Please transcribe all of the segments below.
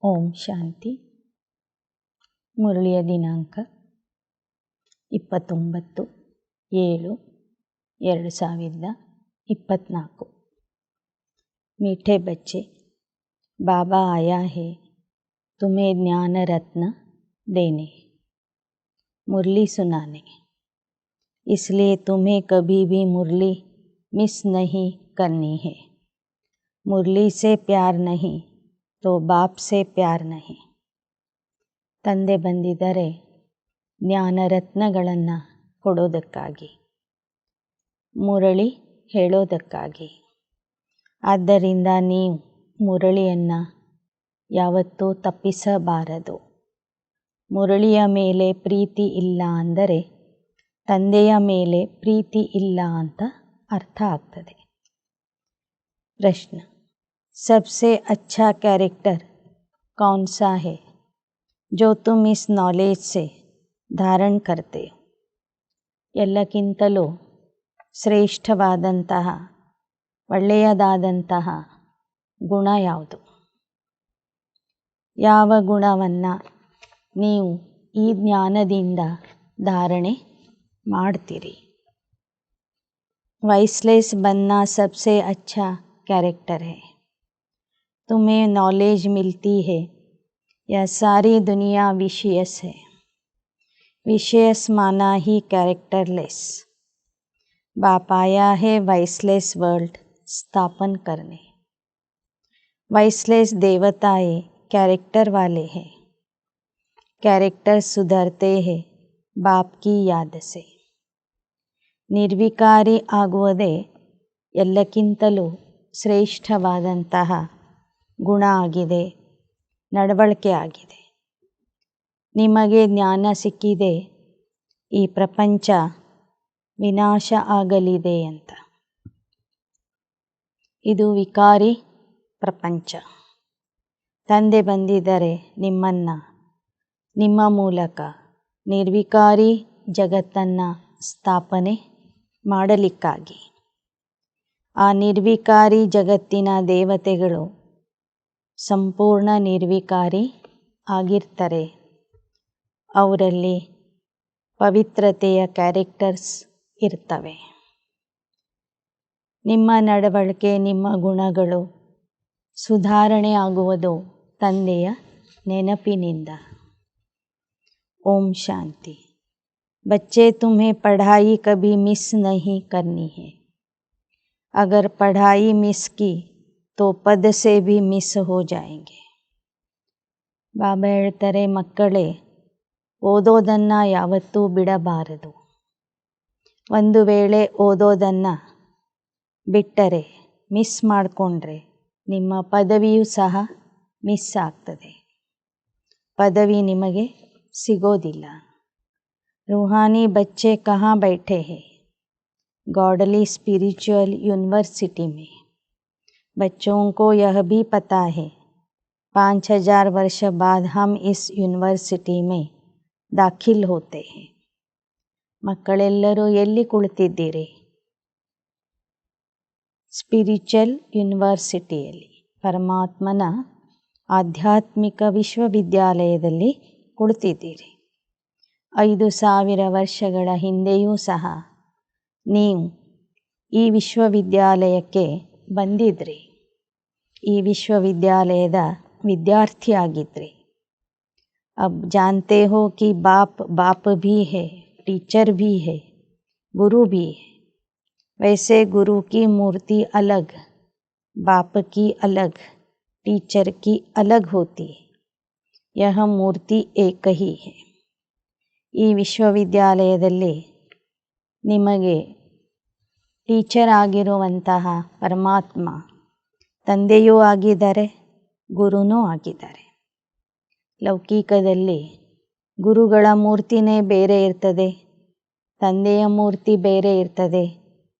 ಓಂ ಶಾಂತಿ. ಮುರಳಿಯ ದಿನಾಂಕ 29/7/2024। मीठे बच्चे, बाबा आया है तुम्हें ज्ञान रत्न देने, मुरली सुनाने। इसलिए तुम्हें कभी भी मुरली मिस नहीं करनी है। मुरली से प्यार नहीं तो बाप से प्यार नहीं। ತಂದೆ ಬಂದಿದ್ದರೆ ಜ್ಞಾನರತ್ನಗಳನ್ನು ಕೊಡೋದಕ್ಕಾಗಿ, ಮುರಳಿ ಹೇಳೋದಕ್ಕಾಗಿ. ಆದ್ದರಿಂದ ನೀವು ಮುರಳಿಯನ್ನು ಯಾವತ್ತೂ ತಪ್ಪಿಸಬಾರದು. ಮುರಳಿಯ ಮೇಲೆ ಪ್ರೀತಿ ಇಲ್ಲ ಅಂದರೆ ತಂದೆಯ ಮೇಲೆ ಪ್ರೀತಿ ಇಲ್ಲ ಅಂತ ಅರ್ಥ ಆಗ್ತದೆ. ಪ್ರಶ್ನೆ: सबसे अच्छा कैरेक्टर कौन सा है जो तुम इस नॉलेज से धारण करते हो? ಎಲ್ಲಕ್ಕಿಂತಲೂ ಶ್ರೇಷ್ಠವಾದಂತಹ ಒಳ್ಳೆಯದಾದಂತಹ ಗುಣ ಯಾವುದು? ಯಾವ ಗುಣವನ್ನು ನೀವು ಈ ಜ್ಞಾನದಿಂದ ಧಾರಣೆ ಮಾಡ್ತೀರಿ? वाइसलेस बनना सबसे अच्छा कैरेक्टर है। तुम्हें नॉलेज मिलती है यह सारी दुनिया विषयस है। विषयस माना ही कैरेक्टरलेस। बाप आया है वाइसलेस वर्ल्ड स्थापन करने। वाइसलेस देवताएं कैरेक्टर वाले हैं। कैरेक्टर सुधरते हैं बाप की याद से। ನಿರ್ವಿಕಾರಿ ಆಗುವುದೇ ಎಲ್ಲಕ್ಕಿಂತಲೂ ಶ್ರೇಷ್ಠವಾದಂತಹ ಗುಣ ಆಗಿದೆ, ನಡವಳಿಕೆ ಆಗಿದೆ. ನಿಮಗೆ ಜ್ಞಾನ ಸಿಕ್ಕಿದೆ ಈ ಪ್ರಪಂಚ ವಿನಾಶ ಆಗಲಿದೆ ಅಂತ. ಇದು ವಿಕಾರಿ ಪ್ರಪಂಚ. ತಂದೆ ಬಂದಿದ್ದರೆ ನಿಮ್ಮನ್ನು ನಿಮ್ಮ ಮೂಲಕ ನಿರ್ವಿಕಾರಿ ಜಗತ್ತನ್ನು ಸ್ಥಾಪನೆ ಮಾಡಲಿಕ್ಕಾಗಿ. ಆ ನಿರ್ವಿಕಾರಿ ಜಗತ್ತಿನ ದೇವತೆಗಳು ಸಂಪೂರ್ಣ ನಿರ್ವಿಕಾರಿ ಆಗಿರ್ತಾರೆ. ಅವರಲ್ಲಿ ಪವಿತ್ರತೆಯ ಕ್ಯಾರೆಕ್ಟರ್ಸ್ ಇರ್ತವೆ. ನಿಮ್ಮ ನಡವಳಿಕೆ, ನಿಮ್ಮ ಗುಣಗಳು ಸುಧಾರಣೆ ಆಗುವುದು ತಂದೆಯ ನೆನಪಿನಿಂದ. ಓಂ ಶಾಂತಿ. बच्चे, तुम्हें पढ़ाई कभी मिस नहीं करनी है। अगर पढ़ाई मिस की तो पद से भी मिस हो जाएंगे। ಬಾಬಾ ಹೇಳ್ತಾರೆ, ಮಕ್ಕಳೇ, ಓದೋದನ್ನು ಯಾವತ್ತೂ ಬಿಡಬಾರದು. ಒಂದು ವೇಳೆ ಓದೋದನ್ನು ಬಿಟ್ಟರೆ, ಮಿಸ್ ಮಾಡಿಕೊಂಡ್ರೆ ನಿಮ್ಮ ಪದವಿಯೂ ಸಹ ಮಿಸ್ ಆಗ್ತದೆ. ಪದವಿ ನಿಮಗೆ ಸಿಗೋದಿಲ್ಲ. रूहानी बच्चे कहाँ बैठे हैं? गॉडली स्पिरिचुअल यूनिवर्सिटी में। बच्चों को यह भी पता है 5000 वर्ष बाद हम इस यूनिवर्सिटी में दाखिल होते हैं। ಮಕ್ಕಳೆಲ್ಲರೂ ಎಲ್ಲಿ ಕುಳಿತಿದ್ದೀರಿ? ಸ್ಪಿರಿಚುವಲ್ ಯೂನಿವರ್ಸಿಟಿಯಲ್ಲಿ, ಪರಮಾತ್ಮನ ಆಧ್ಯಾತ್ಮಿಕ ವಿಶ್ವವಿದ್ಯಾಲಯದಲ್ಲಿ ಕುಳಿತಿದ್ದೀರಿ. 5000 ವರ್ಷಗಳ ಹಿಂದೆಯೂ ಸಹ ನೀವು ಈ ವಿಶ್ವವಿದ್ಯಾಲಯಕ್ಕೆ ಬಂದಿದ್ರಿ. ಈ ವಿಶ್ವವಿದ್ಯಾಲಯದ ವಿದ್ಯಾರ್ಥಿಯಾಗಿದ್ರಿ. अब जानते हो कि बाप बाप भी है, टीचर भी है, गुरु भी है। वैसे गुरु की मूर्ति अलग, बाप की अलग, टीचर की अलग होती है। यह मूर्ति एक ही है। ಈ ವಿಶ್ವವಿದ್ಯಾಲಯದಲ್ಲಿ ನಿಮಗೆ ಟೀಚರ್ ಆಗಿರುವಂತಹ ಪರಮಾತ್ಮ ತಂದೆಯೂ ಆಗಿದ್ದಾರೆ, ಗುರುನೂ ಆಗಿದ್ದಾರೆ. ಲೌಕಿಕದಲ್ಲಿ ಗುರುಗಳ ಮೂರ್ತಿನೇ ಬೇರೆ ಇರ್ತದೆ, ತಂದೆಯ ಮೂರ್ತಿ ಬೇರೆ ಇರ್ತದೆ,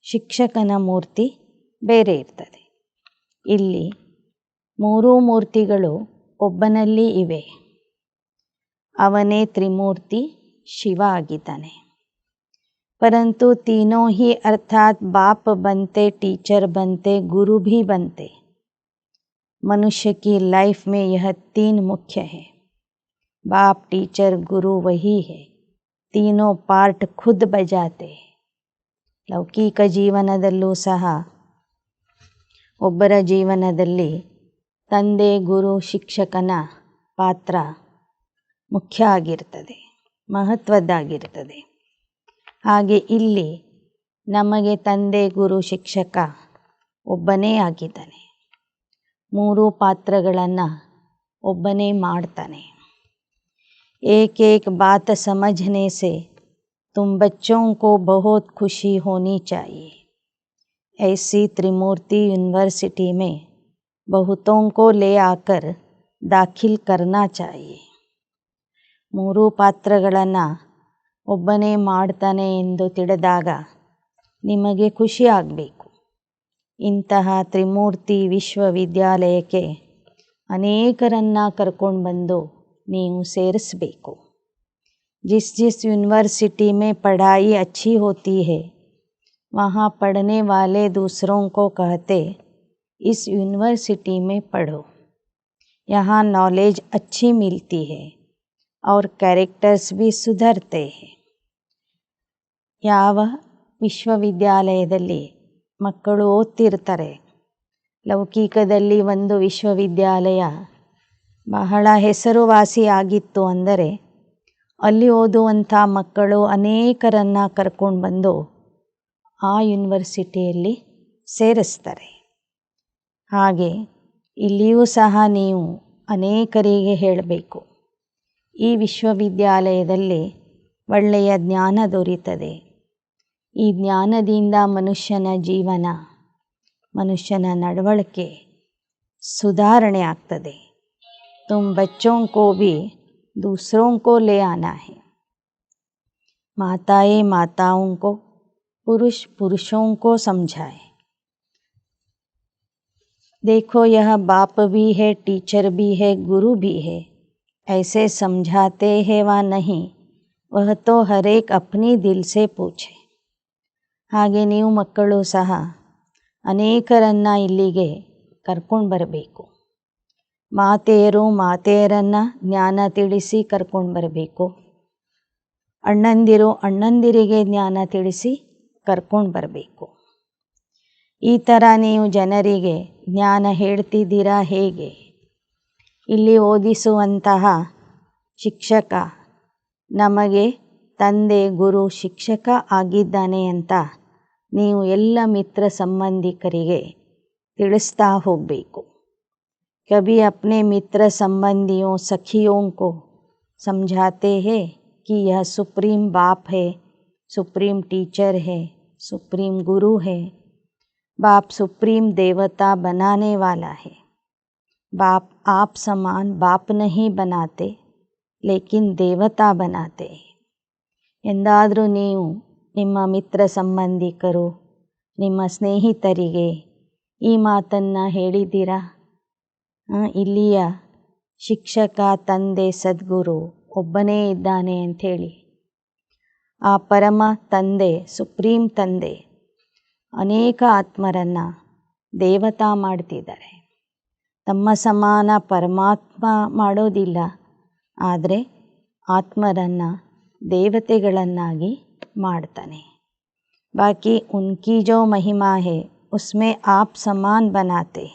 ಶಿಕ್ಷಕನ ಮೂರ್ತಿ ಬೇರೆ ಇರ್ತದೆ. ಇಲ್ಲಿ ಮೂರೂ ಮೂರ್ತಿಗಳು ಒಬ್ಬನಲ್ಲಿ ಇವೆ. ಅವನೇ ತ್ರಿಮೂರ್ತಿ ಶಿವ ಆಗಿದ್ದಾನೆ. परंतु तीनों ही अर्थात बाप बनते, टीचर बनते, गुरु भी बनते, मनुष्य की लाइफ में यह 3 मुख्य है। बाप, टीचर, गुरु वही है। तीनों पार्ट खुद बजाते हैं। ಲೌಕಿಕ ಜೀವನದಲ್ಲೂ ಸಹ ಒಬ್ಬರ ಜೀವನದಲ್ಲಿ ತಂದೆ, ಗುರು, ಶಿಕ್ಷಕನ ಪಾತ್ರ ಮುಖ್ಯ ಆಗಿರ್ತದೆ, ಮಹತ್ವದ್ದಾಗಿರ್ತದೆ. ಹಾಗೆ ಇಲ್ಲಿ ನಮಗೆ ತಂದೆ, ಗುರು, ಶಿಕ್ಷಕ ಒಬ್ಬನೇ ಆಗಿದ್ದಾನೆ. 3 ಪಾತ್ರಗಳನ್ನು ಒಬ್ಬನೇ ಮಾಡ್ತಾನೆ. एक एक बात समझने से तुम बच्चों को बहुत खुशी होनी चाहिए. ऐसी त्रिमूर्ति यूनिवर्सिटी में बहुतों को ले आकर दाखिल करना चाहिए. 3 ಪಾತ್ರಗಳನ್ನು ಒಬ್ಬನೇ ಮಾಡ್ತಾನೆ ಎಂದು ತಿಳಿದಾಗ ನಿಮಗೆ ಖುಷಿ ಆಗಬೇಕು. ಇಂತಹ ತ್ರಿಮೂರ್ತಿ ವಿಶ್ವವಿದ್ಯಾಲಯಕ್ಕೆ ಅನೇಕರನ್ನು ಕರ್ಕೊಂಡು ಬಂದು ನೀವು ಸೇರಿಸಬೇಕು. जिस जिस यूनिवर्सिटी में पढ़ाई अच्छी होती है वहाँ पढ़ने वाले दूसरों को कहते इस यूनिवर्सिटी में पढ़ो. यहाँ नॉलेज अच्छी मिलती है और कैरेक्टर्स भी सुधरते हैं. ಯಾವ ವಿಶ್ವವಿದ್ಯಾಲಯದಲ್ಲಿ ಮಕ್ಕಳು ಓದ್ತಿರ್ತಾರೆ, ಲೌಕಿಕದಲ್ಲಿ ಒಂದು ವಿಶ್ವವಿದ್ಯಾಲಯ ಬಹಳ ಹೆಸರುವಾಸಿಯಾಗಿತ್ತು ಅಂದರೆ ಅಲ್ಲಿ ಓದುವಂಥ ಮಕ್ಕಳು ಅನೇಕರನ್ನು ಕರ್ಕೊಂಡು ಬಂದು ಆ ಯೂನಿವರ್ಸಿಟಿಯಲ್ಲಿ ಸೇರಿಸ್ತಾರೆ. ಹಾಗೆ ಇಲ್ಲಿಯೂ ಸಹ ನೀವು ಅನೇಕರಿಗೆ ಹೇಳಬೇಕು, ಈ ವಿಶ್ವವಿದ್ಯಾಲಯದಲ್ಲಿ ಒಳ್ಳೆಯ ಜ್ಞಾನ ದೊರೀತದೆ. ಈ ಜ್ಞಾನದಿಂದ ಮನುಷ್ಯನ ಜೀವನ, ಮನುಷ್ಯನ ನಡವಳಿಕೆ ಸುಧಾರಣೆ ಆಗ್ತದೆ. तुम बच्चों को भी दूसरों को ले आना है. माताएं माताओं को, पुरुष पुरुषों को समझाए. देखो यह बाप भी है, टीचर भी है, गुरु भी है. ऐसे समझाते हैं वा नहीं, वह तो हर एक अपनी दिल से पूछे. ಹಾಗೆ ನೀವು ಮಕ್ಕಳು ಸಹ ಅನೇಕರನ್ನು ಇಲ್ಲಿಗೆ ಕರ್ಕೊಂಡು ಬರಬೇಕು. ಮಾತೆಯರು ಮಾತೆಯರನ್ನು ಜ್ಞಾನ ತಿಳಿಸಿ ಕರ್ಕೊಂಡು ಬರಬೇಕು. ಅಣ್ಣಂದಿರು ಅಣ್ಣಂದಿರಿಗೆ ಜ್ಞಾನ ತಿಳಿಸಿ ಕರ್ಕೊಂಡು ಬರಬೇಕು. ಈ ಥರ ನೀವು ಜನರಿಗೆ ಜ್ಞಾನ ಹೇಳ್ತಿದ್ದೀರಾ ಹೇಗೆ? ಇಲ್ಲಿ ಓದಿಸುವಂತಹ ಶಿಕ್ಷಕ ನಮಗೆ ತಂದೆ, ಗುರು, ಶಿಕ್ಷಕ ಆಗಿದ್ದಾನೆ ಅಂತ ನೀವು ಎಲ್ಲ ಮಿತ್ರ ಸಂಬಂಧಿಕರಿಗೆ ತಿಳಿಸ್ತಾ ಹೋಗಬೇಕು. कभी अपने मित्र संबंधियों सखियों को समझाते हैं कि यह सुप्रीम बाप है, सुप्रीम टीचर है, सुप्रीम गुरु है. बाप सुप्रीम देवता बनाने वाला है. बाप आप समान बाप नहीं बनाते लेकिन देवता बनाते हैं. ಎಂದಾದರೂ ನೀವು ನಿಮ್ಮ ಮಿತ್ರ ಸಂಬಂಧಿಕರು, ನಿಮ್ಮ ಸ್ನೇಹಿತರಿಗೆ ಈ ಮಾತನ್ನು ಹೇಳಿದ್ದೀರಾ? ಇಲ್ಲಿಯ ಶಿಕ್ಷಕ, ತಂದೆ, ಸದ್ಗುರು ಒಬ್ಬನೇ ಇದ್ದಾನೆ ಅಂಥೇಳಿ. ಆ ಪರಮ ತಂದೆ, ಸುಪ್ರೀಂ ತಂದೆ ಅನೇಕ ಆತ್ಮರನ್ನು ದೇವತಾ ಮಾಡ್ತಿದ್ದಾರೆ. ತಮ್ಮ ಸಮಾನ ಪರಮಾತ್ಮ ಮಾಡೋದಿಲ್ಲ, ಆದರೆ ಆತ್ಮರನ್ನು ದೇವತೆಗಳನ್ನಾಗಿ ಮಾಡ್ತಾನೆ. ಬಾಕಿ ಉನ್ಕಿ ಜೋ ಮಹಿಮಾ ಹೇ ಉಸ್ಮೇ ಆಪ್ ಸಮಾನ್ ಬನಾತೆ.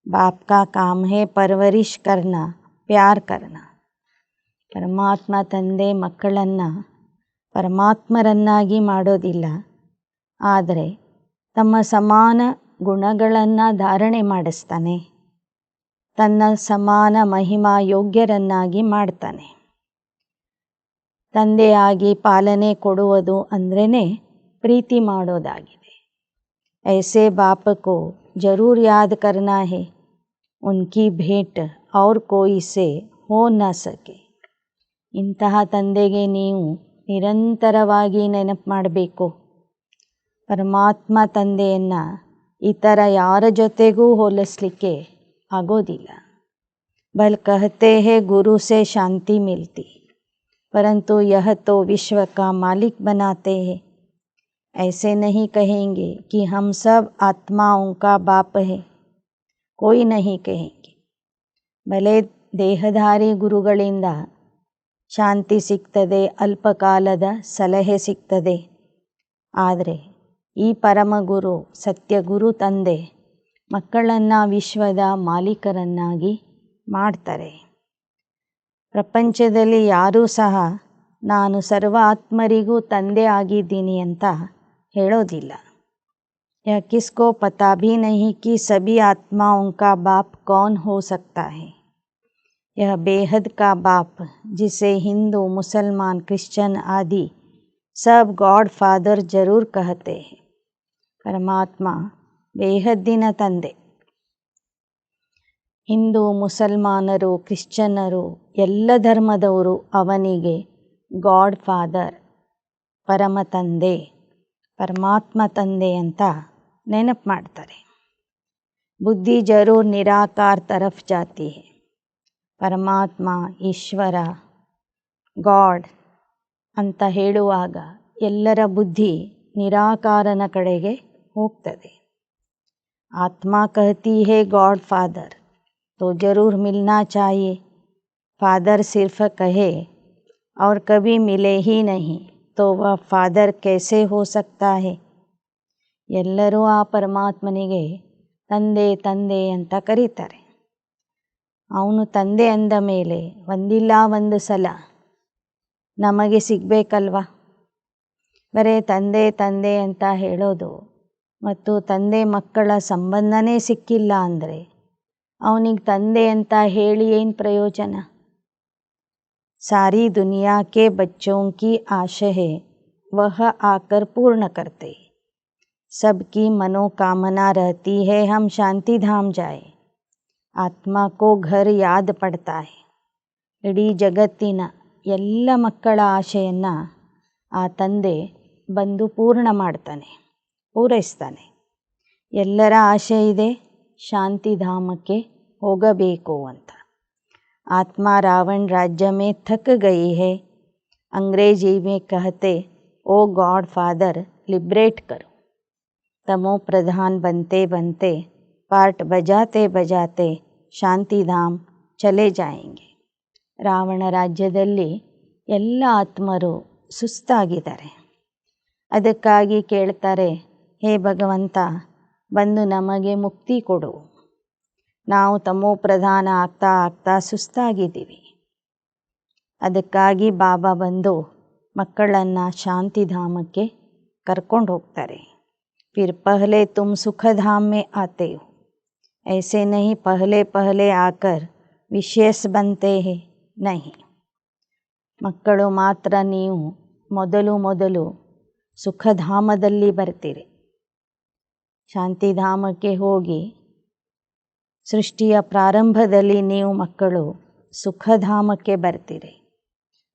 बाप का काम है परवरिश करना, प्यार करना. ಪರಮಾತ್ಮ ತಂದೆ ಮಕ್ಕಳನ್ನು ಪರಮಾತ್ಮರನ್ನಾಗಿ ಮಾಡೋದಿಲ್ಲ, ಆದರೆ ತಮ್ಮ ಸಮಾನ ಗುಣಗಳನ್ನು ಧಾರಣೆ ಮಾಡಿಸ್ತಾನೆ. ತನ್ನ ಸಮಾನ ಮಹಿಮಾ ಯೋಗ್ಯರನ್ನಾಗಿ ಮಾಡ್ತಾನೆ. ತಂದೆಯಾಗಿ ಪಾಲನೆ ಕೊಡುವುದು ಅಂದ್ರೇ ಪ್ರೀತಿ ಮಾಡೋದಾಗಿದೆ. ऐसे बाप को जरूर याद करना है. उनकी भेंट और कोई से हो न सके. ಇಂತಹ ತಂದೆಗೆ ನೀವು ನಿರಂತರವಾಗಿ ನೆನಪು ಮಾಡಬೇಕು. ಪರಮಾತ್ಮ ತಂದೆಯನ್ನು ಇತರ ಯಾರ ಜೊತೆಗೂ ಹೋಲಿಸಲಿಕ್ಕೆ ಆಗೋದಿಲ್ಲ. ಬಲ್ ಕಹತೆ ಹೇ ಗುರು ಸೆ ಶಾಂತಿ ಮಿಲ್ತಿ, परंतु यह तो विश्व का मालिक बनाते हैं. ऐसे नहीं कहेंगे कि हम सब आत्माओं का बाप है. कोई नहीं कहेंगे. ಭಲೆ ದೇಹಧಾರಿ ಗುರುಗಳಿಂದ ಶಾಂತಿ ಸಿಗ್ತದೆ, ಅಲ್ಪಕಾಲದ ಸಲಹೆ ಸಿಗ್ತದೆ. ಆದರೆ ಈ ಪರಮಗುರು ಸತ್ಯಗುರು ತಂದೆ ಮಕ್ಕಳನ್ನು ವಿಶ್ವದ ಮಾಲೀಕರನ್ನಾಗಿ ಮಾಡ್ತಾರೆ. ಪ್ರಪಂಚದಲ್ಲಿ ಯಾರೂ ಸಹ ನಾನು ಸರ್ವ ಆತ್ಮರಿಗೂ ತಂದೆ ಆಗಿದ್ದೀನಿ ಅಂತ ಹೇಳೋದಿಲ್ಲ. यह किसको पता भी नहीं कि सभी आत्माओं का बाप कौन हो सकता है. यह बेहद का बाप जिसे हिंदू, मुसलमान, क्रिश्चियन आदि सब गॉड फादर जरूर कहते हैं. ಪರಮಾತ್ಮ ಬೇಹದ್ದಿನ ತಂದೆ. ಹಿಂದೂ, ಮುಸಲ್ಮಾನರು, ಕ್ರಿಶ್ಚಿಯನ್ನರು ಎಲ್ಲ ಧರ್ಮದವರು ಅವನಿಗೆ ಗಾಡ್ ಫಾದರ್, ಪರಮ ತಂದೆ, ಪರಮಾತ್ಮ ತಂದೆ ಅಂತ ನೆನಪು ಮಾಡ್ತಾರೆ. ಬುದ್ಧಿ ಜರೂರ್ ನಿರಾಕಾರ ತರಫ್ ಜಾತಿ ಹೈ. ಪರಮಾತ್ಮ, ಈಶ್ವರ, ಗಾಡ್ ಅಂತ ಹೇಳುವಾಗ ಎಲ್ಲರ ಬುದ್ಧಿ ನಿರಾಕಾರನ ಕಡೆಗೆ ಹೋಗ್ತದೆ. ಆತ್ಮ कहती है गॉड फादर तो ज़रूर मिलना चाहिए. फादर सिर्फ कहे और कभी मिले ही नहीं तो वह फादर कैसे हो सकता है. ಎಲ್ಲರೂ ಆ ಪರಮಾತ್ಮನಿಗೆ ತಂದೆ ತಂದೆ ಅಂತ ಕರೀತಾರೆ. ಅವನು ತಂದೆ ಅಂದ ಮೇಲೆ ಒಂದಿಲ್ಲ ಒಂದು ಸಲ ನಮಗೆ ಸಿಗಬೇಕಲ್ವ. ಬರೀ ತಂದೆ ತಂದೆ ಅಂತ ಹೇಳೋದು ಮತ್ತು ತಂದೆ ಮಕ್ಕಳ ಸಂಬಂಧನೇ ಸಿಕ್ಕಿಲ್ಲ ಅಂದರೆ ಅವನಿಗೆ ತಂದೆ ಅಂತ ಹೇಳಿ ಏನು ಪ್ರಯೋಜನ. ಸಾರಿ ದುನಿಯಾ ಕೆ ಬಚ್ಚೋं की आशा है वह आकर पूर्ण करते. सबकी मनोकामना रहती है हम शांति धाम जाए. आत्मा को घर याद पड़ता है. ಇಡೀ ಜಗತ್ತಿನ ಎಲ್ಲ ಮಕ್ಕಳ ಆಶೆಯನ್ನು ಆ ತಂದೆ ಬಂದು ಪೂರ್ಣ ಮಾಡ್ತಾನೆ, ಪೂರೈಸ್ತಾನೆ. ಎಲ್ಲರ ಆಶೆ ಇದೆ ಶಾಂತಿಧಾಮಕ್ಕೆ ಹೋಗಬೇಕು ಅಂತ. ಆತ್ಮ ರಾವಣ राज्य में थक गई है. अंग्रेजी में कहते ओ गॉड फादर लिबरेट करो. तमो प्रधान बनते बनते पार्ट बजाते बजाते ಶಾಂತಿಧಾಮ್ ಚಲೆ ಜಾಯೆಂಗೆ. ರಾವಣ ರಾಜ್ಯದಲ್ಲಿ ಎಲ್ಲ ಆತ್ಮರು ಸುಸ್ತಾಗಿದ್ದಾರೆ. ಅದಕ್ಕಾಗಿ ಕೇಳ್ತಾರೆ, ಹೇ ಭಗವಂತ ಬಂದು ನಮಗೆ ಮುಕ್ತಿ ಕೊಡು. ನಾವು ತಮೋ ಪ್ರಧಾನ ಆಗ್ತಾ ಆಗ್ತಾ ಸುಸ್ತಾಗಿದ್ದೀವಿ. ಅದಕ್ಕಾಗಿ ಬಾಬಾ ಬಂದು ಮಕ್ಕಳನ್ನು ಶಾಂತಿಧಾಮಕ್ಕೆ ಕರ್ಕೊಂಡು ಹೋಗ್ತಾರೆ. फिर पहले तुम सुखधाम में आते हो. ऐसे नहीं पहले पहले आकर विशेष बनते हैं. नहीं, ಮಕ್ಕಳು ಮಾತ್ರ ನೀವು ಮೊದಲು ಮೊದಲು ಸುಖಧಾಮದಲ್ಲಿ ಬರ್ತೀರಿ. ಶಾಂತಿಧಾಮಕ್ಕೆ ಹೋಗಿ ಸೃಷ್ಟಿಯ ಪ್ರಾರಂಭದಲ್ಲಿ ನೀವು ಮಕ್ಕಳು ಸುಖಧಾಮಕ್ಕೆ ಬರ್ತೀರಿ.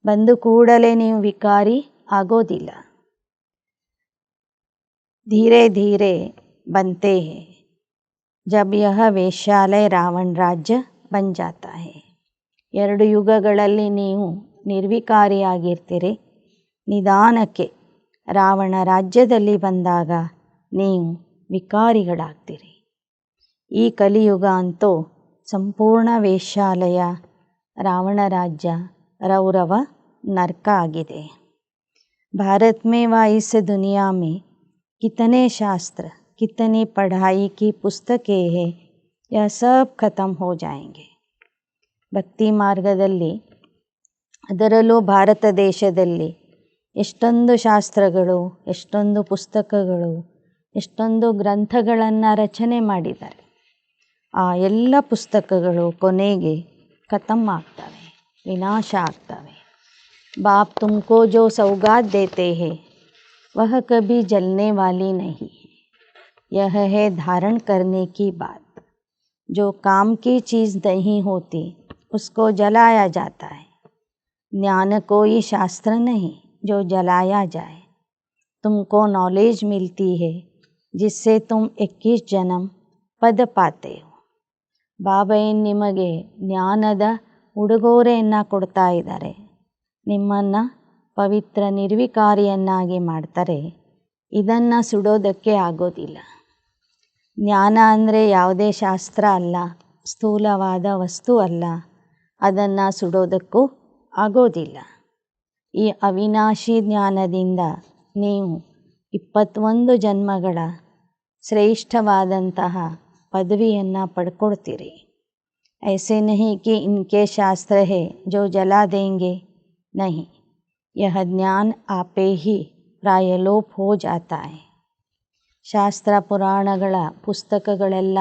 ಬಂದು ಕೂಡಲೇ ನೀವು ವಿಕಾರಿ ಆಗೋದಿಲ್ಲ. धीरे धीरे बनते हैं. जब यह वेश्यालय रावण राज्य बन जाता है. 2 ಯುಗಗಳಲ್ಲಿ ನೀವು ನಿರ್ವಿಕಾರಿಯಾಗಿರ್ತೀರಿ. ನಿಧಾನಕ್ಕೆ ರಾವಣ ರಾಜ್ಯದಲ್ಲಿ ಬಂದಾಗ ನೀವು ವಿಕಾರಿಗಳಾಗ್ತೀರಿ. ಈ ಕಲಿಯುಗ ಅಂತೂ ಸಂಪೂರ್ಣ ವೇಶ್ಯಾಲಯ, ರಾವಣ ರಾಜ್ಯ, ರೌರವ ನರ್ಕ ಆಗಿದೆ. भारत में व इस दुनिया में कितने शास्त्र, कितनी पढ़ाई की पुस्तकें हैं, यह सब खत्म हो जाएंगे. ಭಕ್ತಿ ಮಾರ್ಗದಲ್ಲಿ, ಅದರಲ್ಲೂ ಭಾರತ ದೇಶದಲ್ಲಿ ಎಷ್ಟೊಂದು ಶಾಸ್ತ್ರಗಳು, ಎಷ್ಟೊಂದು ಪುಸ್ತಕಗಳು, ಎಷ್ಟೊಂದು ಗ್ರಂಥಗಳನ್ನು ರಚನೆ ಮಾಡಿದ್ದಾರೆ. ಆ ಎಲ್ಲ ಪುಸ್ತಕಗಳು ಕೊನೆಗೆ ಖತಮ್ ಆಗ್ತವೆ, ವಿನಾಶ ಆಗ್ತವೆ. बाप तुमको जो सौगात देते हैं वह कभी जलने वाली नहीं है. यह है धारण करने की बात. जो काम की चीज़ नहीं होती उसको जलाया जाता है. ज्ञान कोई शास्त्र नहीं जो जलाया जाए. तुमको नॉलेज मिलती है जिससे तुम 21 जन्म पद पाते हो. ಬಾಬಾ ನಿಮಗೆ ಜ್ಞಾನದ ಉಡುಗೊರೆಯನ್ನು ಕೊಡ್ತಾ ಇದ್ದಾರೆ. ನಿಮ್ಮನ್ನು ಪವಿತ್ರ ನಿರ್ವಿಕಾರಿಯನ್ನಾಗಿ ಮಾಡ್ತಾರೆ. ಇದನ್ನು ಸುಡೋದಕ್ಕೆ ಆಗೋದಿಲ್ಲ. ಜ್ಞಾನ ಅಂದರೆ ಯಾವುದೇ ಶಾಸ್ತ್ರ ಅಲ್ಲ, ಸ್ಥೂಲವಾದ ವಸ್ತು ಅಲ್ಲ, ಅದನ್ನು ಸುಡೋದಕ್ಕೂ ಆಗೋದಿಲ್ಲ. ಈ ಅವಿನಾಶಿ ಜ್ಞಾನದಿಂದ ನೀವು 21 ಜನ್ಮಗಳ ಶ್ರೇಷ್ಠವಾದಂತಹ ಪದವಿಯನ್ನು ಪಡ್ಕೊಳ್ತೀರಿ. ऐसे नहीं कि इनके शास्त्र है जो जला देंगे, नहीं, यह ज्ञान आपे ही ಪ್ರಾಯಲೋಪ್ ಹೋ ಜಾತಾ ಹೈ. ಶಾಸ್ತ್ರ ಪುರಾಣಗಳ ಪುಸ್ತಕಗಳೆಲ್ಲ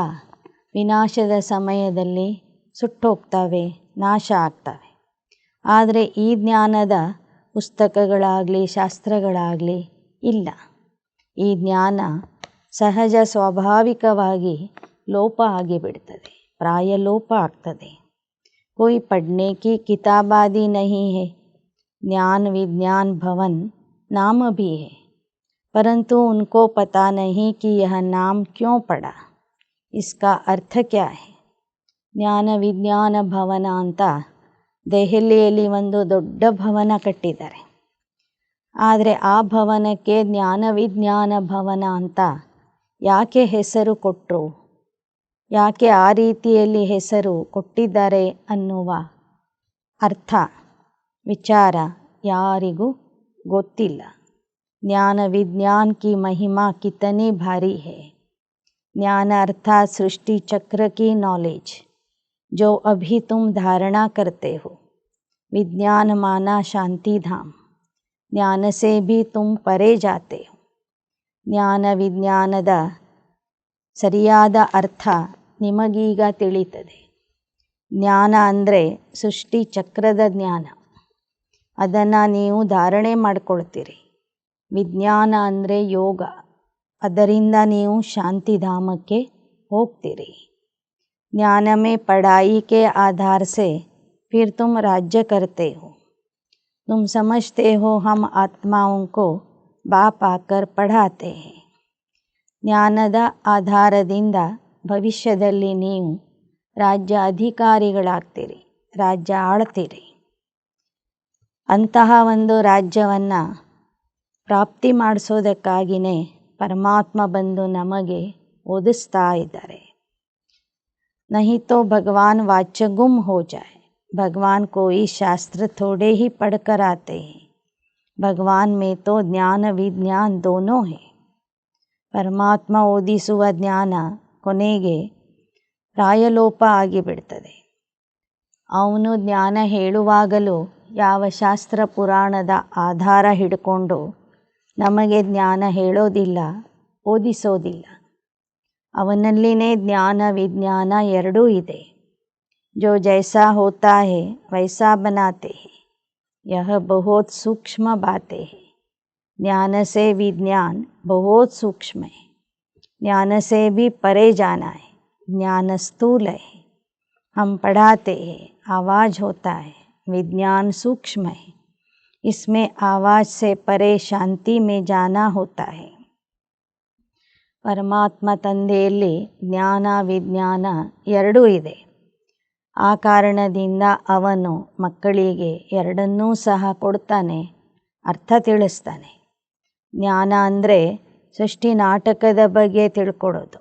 ವಿನಾಶದ ಸಮಯದಲ್ಲಿ ಸುಟ್ಟೋಗ್ತವೆ, ನಾಶ ಆಗ್ತವೆ. ಆದರೆ ಈ ಜ್ಞಾನದ ಪುಸ್ತಕಗಳಾಗಲಿ ಶಾಸ್ತ್ರಗಳಾಗಲಿ ಇಲ್ಲ. ಈ ಜ್ಞಾನ ಸಹಜ ಸ್ವಾಭಾವಿಕವಾಗಿ ಲೋಪ ಆಗಿಬಿಡ್ತದೆ, ಪ್ರಾಯಲೋಪ ಆಗ್ತದೆ. कोई पढ़ने की किताब आदि नहीं है, ज्ञान विज्ञान भवन नाम भी है, परंतु उनको पता नहीं कि यह नाम क्यों पड़ा, इसका अर्थ क्या है. ಜ್ಞಾನ ವಿಜ್ಞಾನ ಭವನ ಅಂತ ದೆಹಲಿಯಲ್ಲಿ ಒಂದು ದೊಡ್ಡ ಭವನ ಕಟ್ಟಿದ್ದಾರೆ. ಆದರೆ ಆ ಭವನಕ್ಕೆ ಜ್ಞಾನ ವಿಜ್ಞಾನ ಭವನ ಅಂತ ಯಾಕೆ ಹೆಸರು ಕೊಟ್ಟರು, ಯಾಕೆ ಆ ರೀತಿಯಲ್ಲಿ ಹೆಸರು ಕೊಟ್ಟಿದ್ದಾರೆ ಅನ್ನುವ ಅರ್ಥ ವಿಚಾರ ಯಾರಿಗೂ ಗೊತ್ತಿಲ್ಲ. ಜ್ಞಾನ ವಿಜ್ಞಾನ ಕಿ ಮಹಿಮಾ ಕಿತನಿ ಭಾರಿ ಹೈ. ज्ञान अर्थात सृष्टि चक्र की नॉलेज जो अभी तुम धारणा करते हो. विज्ञान माना शांति धाम, ज्ञान से भी तुम परे जाते हो. ಜ್ಞಾನ ವಿಜ್ಞಾನದ ಸರಿಯಾದ ಅರ್ಥ ನಿಮಗೀಗ ತಿಳಿತದೆ. ಜ್ಞಾನ ಅಂದರೆ ಸೃಷ್ಟಿ ಚಕ್ರದ ಜ್ಞಾನ, ಅದನ್ನು ನೀವು ಧಾರಣೆ ಮಾಡ್ಕೊಳ್ತೀರಿ. ವಿಜ್ಞಾನ ಅಂದರೆ ಯೋಗ, ಅದರಿಂದ ನೀವು ಶಾಂತಿಧಾಮಕ್ಕೆ ಹೋಗ್ತೀರಿ. ज्ञान में पढ़ाई के आधार से फिर तुम राज्य करते हो. तुम समझते हो हम आत्माओं को बाप आकर पढ़ाते हैं. ಜ್ಞಾನದ ಆಧಾರದಿಂದ ಭವಿಷ್ಯದಲ್ಲಿ ನೀವು ರಾಜ್ಯ ಅಧಿಕಾರಿಗಳಾಗ್ತೀರಿ, ರಾಜ್ಯ ಆಳ್ತೀರಿ. ಅಂತಹ ಒಂದು ರಾಜ್ಯವನ್ನು ಪ್ರಾಪ್ತಿ ಮಾಡಿಸೋದಕ್ಕಾಗಿಯೇ ಪರಮಾತ್ಮ ಬಂದು ನಮಗೆ ಓದಿಸ್ತಾ ಇದ್ದಾರೆ. नहीं तो भगवान वाच्य गुम हो जाए. भगवान कोई शास्त्र थोड़े ही पढ़कर आते हैं. भगवान में तो ज्ञान विज्ञान दोनों है. ಪರಮಾತ್ಮ ಓದಿಸುವ ಜ್ಞಾನ ಕೊನೆಗೆ ಪ್ರಾಯಲೋಪ ಆಗಿಬಿಡ್ತದೆ. ಅವನು ಜ್ಞಾನ ಹೇಳುವಾಗಲೂ ಯಾವ ಶಾಸ್ತ್ರ ಪುರಾಣದ ಆಧಾರ ಹಿಡ್ಕೊಂಡು ನಮಗೆ ಜ್ಞಾನ ಹೇಳೋದಿಲ್ಲ, ಓದಿಸೋದಿಲ್ಲ. ಅವನಲ್ಲಿನೇ ಜ್ಞಾನ ವಿಜ್ಞಾನ ಎರಡೂ ಇದೆ. जो जैसा होता है वैसा बनाते हैं, यह बहुत सूक्ष्म बातें है. ज्ञान से विज्ञान बहुत सूक्ष्म है. ज्ञान से भी परे जाना है. ज्ञान स्थूल है, हम पढ़ाते हैं, आवाज़ होता है. विज्ञान सूक्ष्म है, इसमें आवाज़ से परे शांति में जाना होता है. ಪರಮಾತ್ಮ ತಂದೆಯಲ್ಲಿ ಜ್ಞಾನ ವಿಜ್ಞಾನ ಎರಡೂ ಇದೆ. ಆ ಕಾರಣದಿಂದ ಅವನು ಮಕ್ಕಳಿಗೆ ಎರಡನ್ನೂ ಸಹ ಕೊಡ್ತಾನೆ, ಅರ್ಥ ತಿಳಿಸ್ತಾನೆ. ಜ್ಞಾನ ಅಂದರೆ ಸೃಷ್ಟಿ ನಾಟಕದ ಬಗ್ಗೆ ತಿಳ್ಕೊಡೋದು.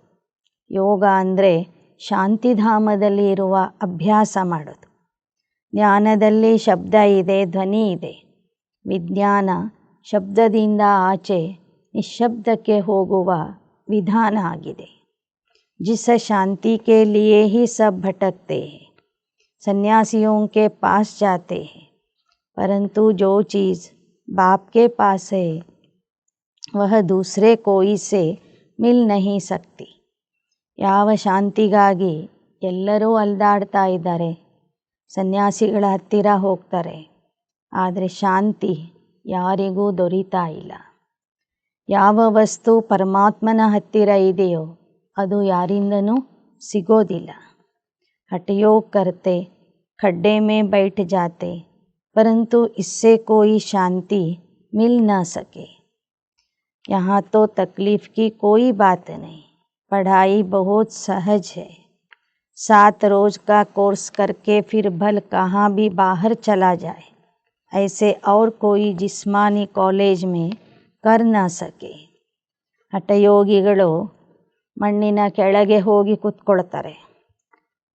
ಯೋಗ ಅಂದರೆ ಶಾಂತಿಧಾಮದಲ್ಲಿ ಇರುವ ಅಭ್ಯಾಸ ಮಾಡೋದು. ಜ್ಞಾನದಲ್ಲಿ ಶಬ್ದ ಇದೆ, ಧ್ವನಿ ಇದೆ. ವಿಜ್ಞಾನ ಶಬ್ದದಿಂದ ಆಚೆ ನಿಶ್ಶಬ್ದಕ್ಕೆ ಹೋಗುವ विधान आಗಿದೆ. जिस शांति के लिए ही सब भटकते हैं, सन्यासियों के पास जाते हैं, परंतु जो चीज़ बाप के पास है वह दूसरे कोई से मिल नहीं सकती. ಯಾವ ಶಾಂತಿಗಾಗಿ ಎಲ್ಲರೂ ಅಲ್ದಾಡ್ತಾ ಇದ್ದಾರೆ, ಸನ್ಯಾಸಿಗಳ ಹತ್ತಿರ ಹೋಗ್ತಾರೆ, ಆದರೆ ಶಾಂತಿ ಯಾರಿಗೂ ದೊರೀತಾ ಇಲ್ಲ. ಯಾವ ವಸ್ತು ಪರಮಾತ್ಮನ ಹತ್ತಿರ ಇದೆಯೋ ಅದು ಯಾರಿಂದನೂ ಸಿಗೋದಿಲ್ಲ. हठयोग करते, खड्डे में बैठ जाते, परंतु इससे कोई शांति मिल न सके. यहाँ तो तकलीफ़ की कोई बात नहीं. पढ़ाई बहुत सहज है. 7 रोज़ का कोर्स करके फिर भल कहाँ भी बाहर चला जाए, ऐसे और कोई जिस्मानी कॉलेज में कर न सके. ಹಠಯೋಗಿಗಳು ಮಣ್ಣಿನ ಕೆಳಗೆ ಹೋಗಿ ಕೂತ್ಕೊಳ್ತಾರೆ,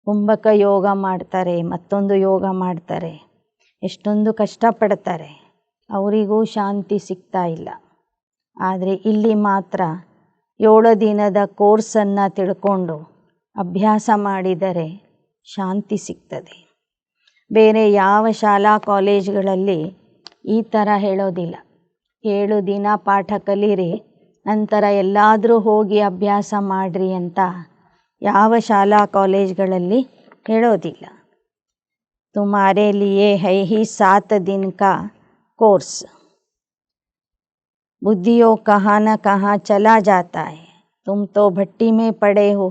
ಕುಂಭಕ ಯೋಗ ಮಾಡ್ತಾರೆ, ಮತ್ತೊಂದು ಯೋಗ ಮಾಡ್ತಾರೆ, ಎಷ್ಟೊಂದು ಕಷ್ಟಪಡ್ತಾರೆ, ಅವರಿಗೂ ಶಾಂತಿ ಸಿಗ್ತಾ ಇಲ್ಲ. ಆದರೆ ಇಲ್ಲಿ ಮಾತ್ರ 7 ದಿನದ ಕೋರ್ಸನ್ನು ತಿಳ್ಕೊಂಡು ಅಭ್ಯಾಸ ಮಾಡಿದರೆ ಶಾಂತಿ ಸಿಗ್ತದೆ. ಬೇರೆ ಯಾವ ಶಾಲಾ ಕಾಲೇಜುಗಳಲ್ಲಿ ಈ ಥರ ಹೇಳೋದಿಲ್ಲ. 7 ದಿನ ಪಾಠ ಕಲೀರಿ, ನಂತರ ಎಲ್ಲಾದರೂ ಹೋಗಿ ಅಭ್ಯಾಸ ಮಾಡಿರಿ ಅಂತ ಯಾವ ಶಾಲಾ ಕಾಲೇಜುಗಳಲ್ಲಿ ಹೇಳೋದಿಲ್ಲ. ತುಮಾರೆ ಲಿಯೇ ಹೈ ಹಿ 7 दिन का कोर्स, बुद्धियों कहाँ न कहाँ चला जाता है, तुम तो भट्टी में पड़े हो,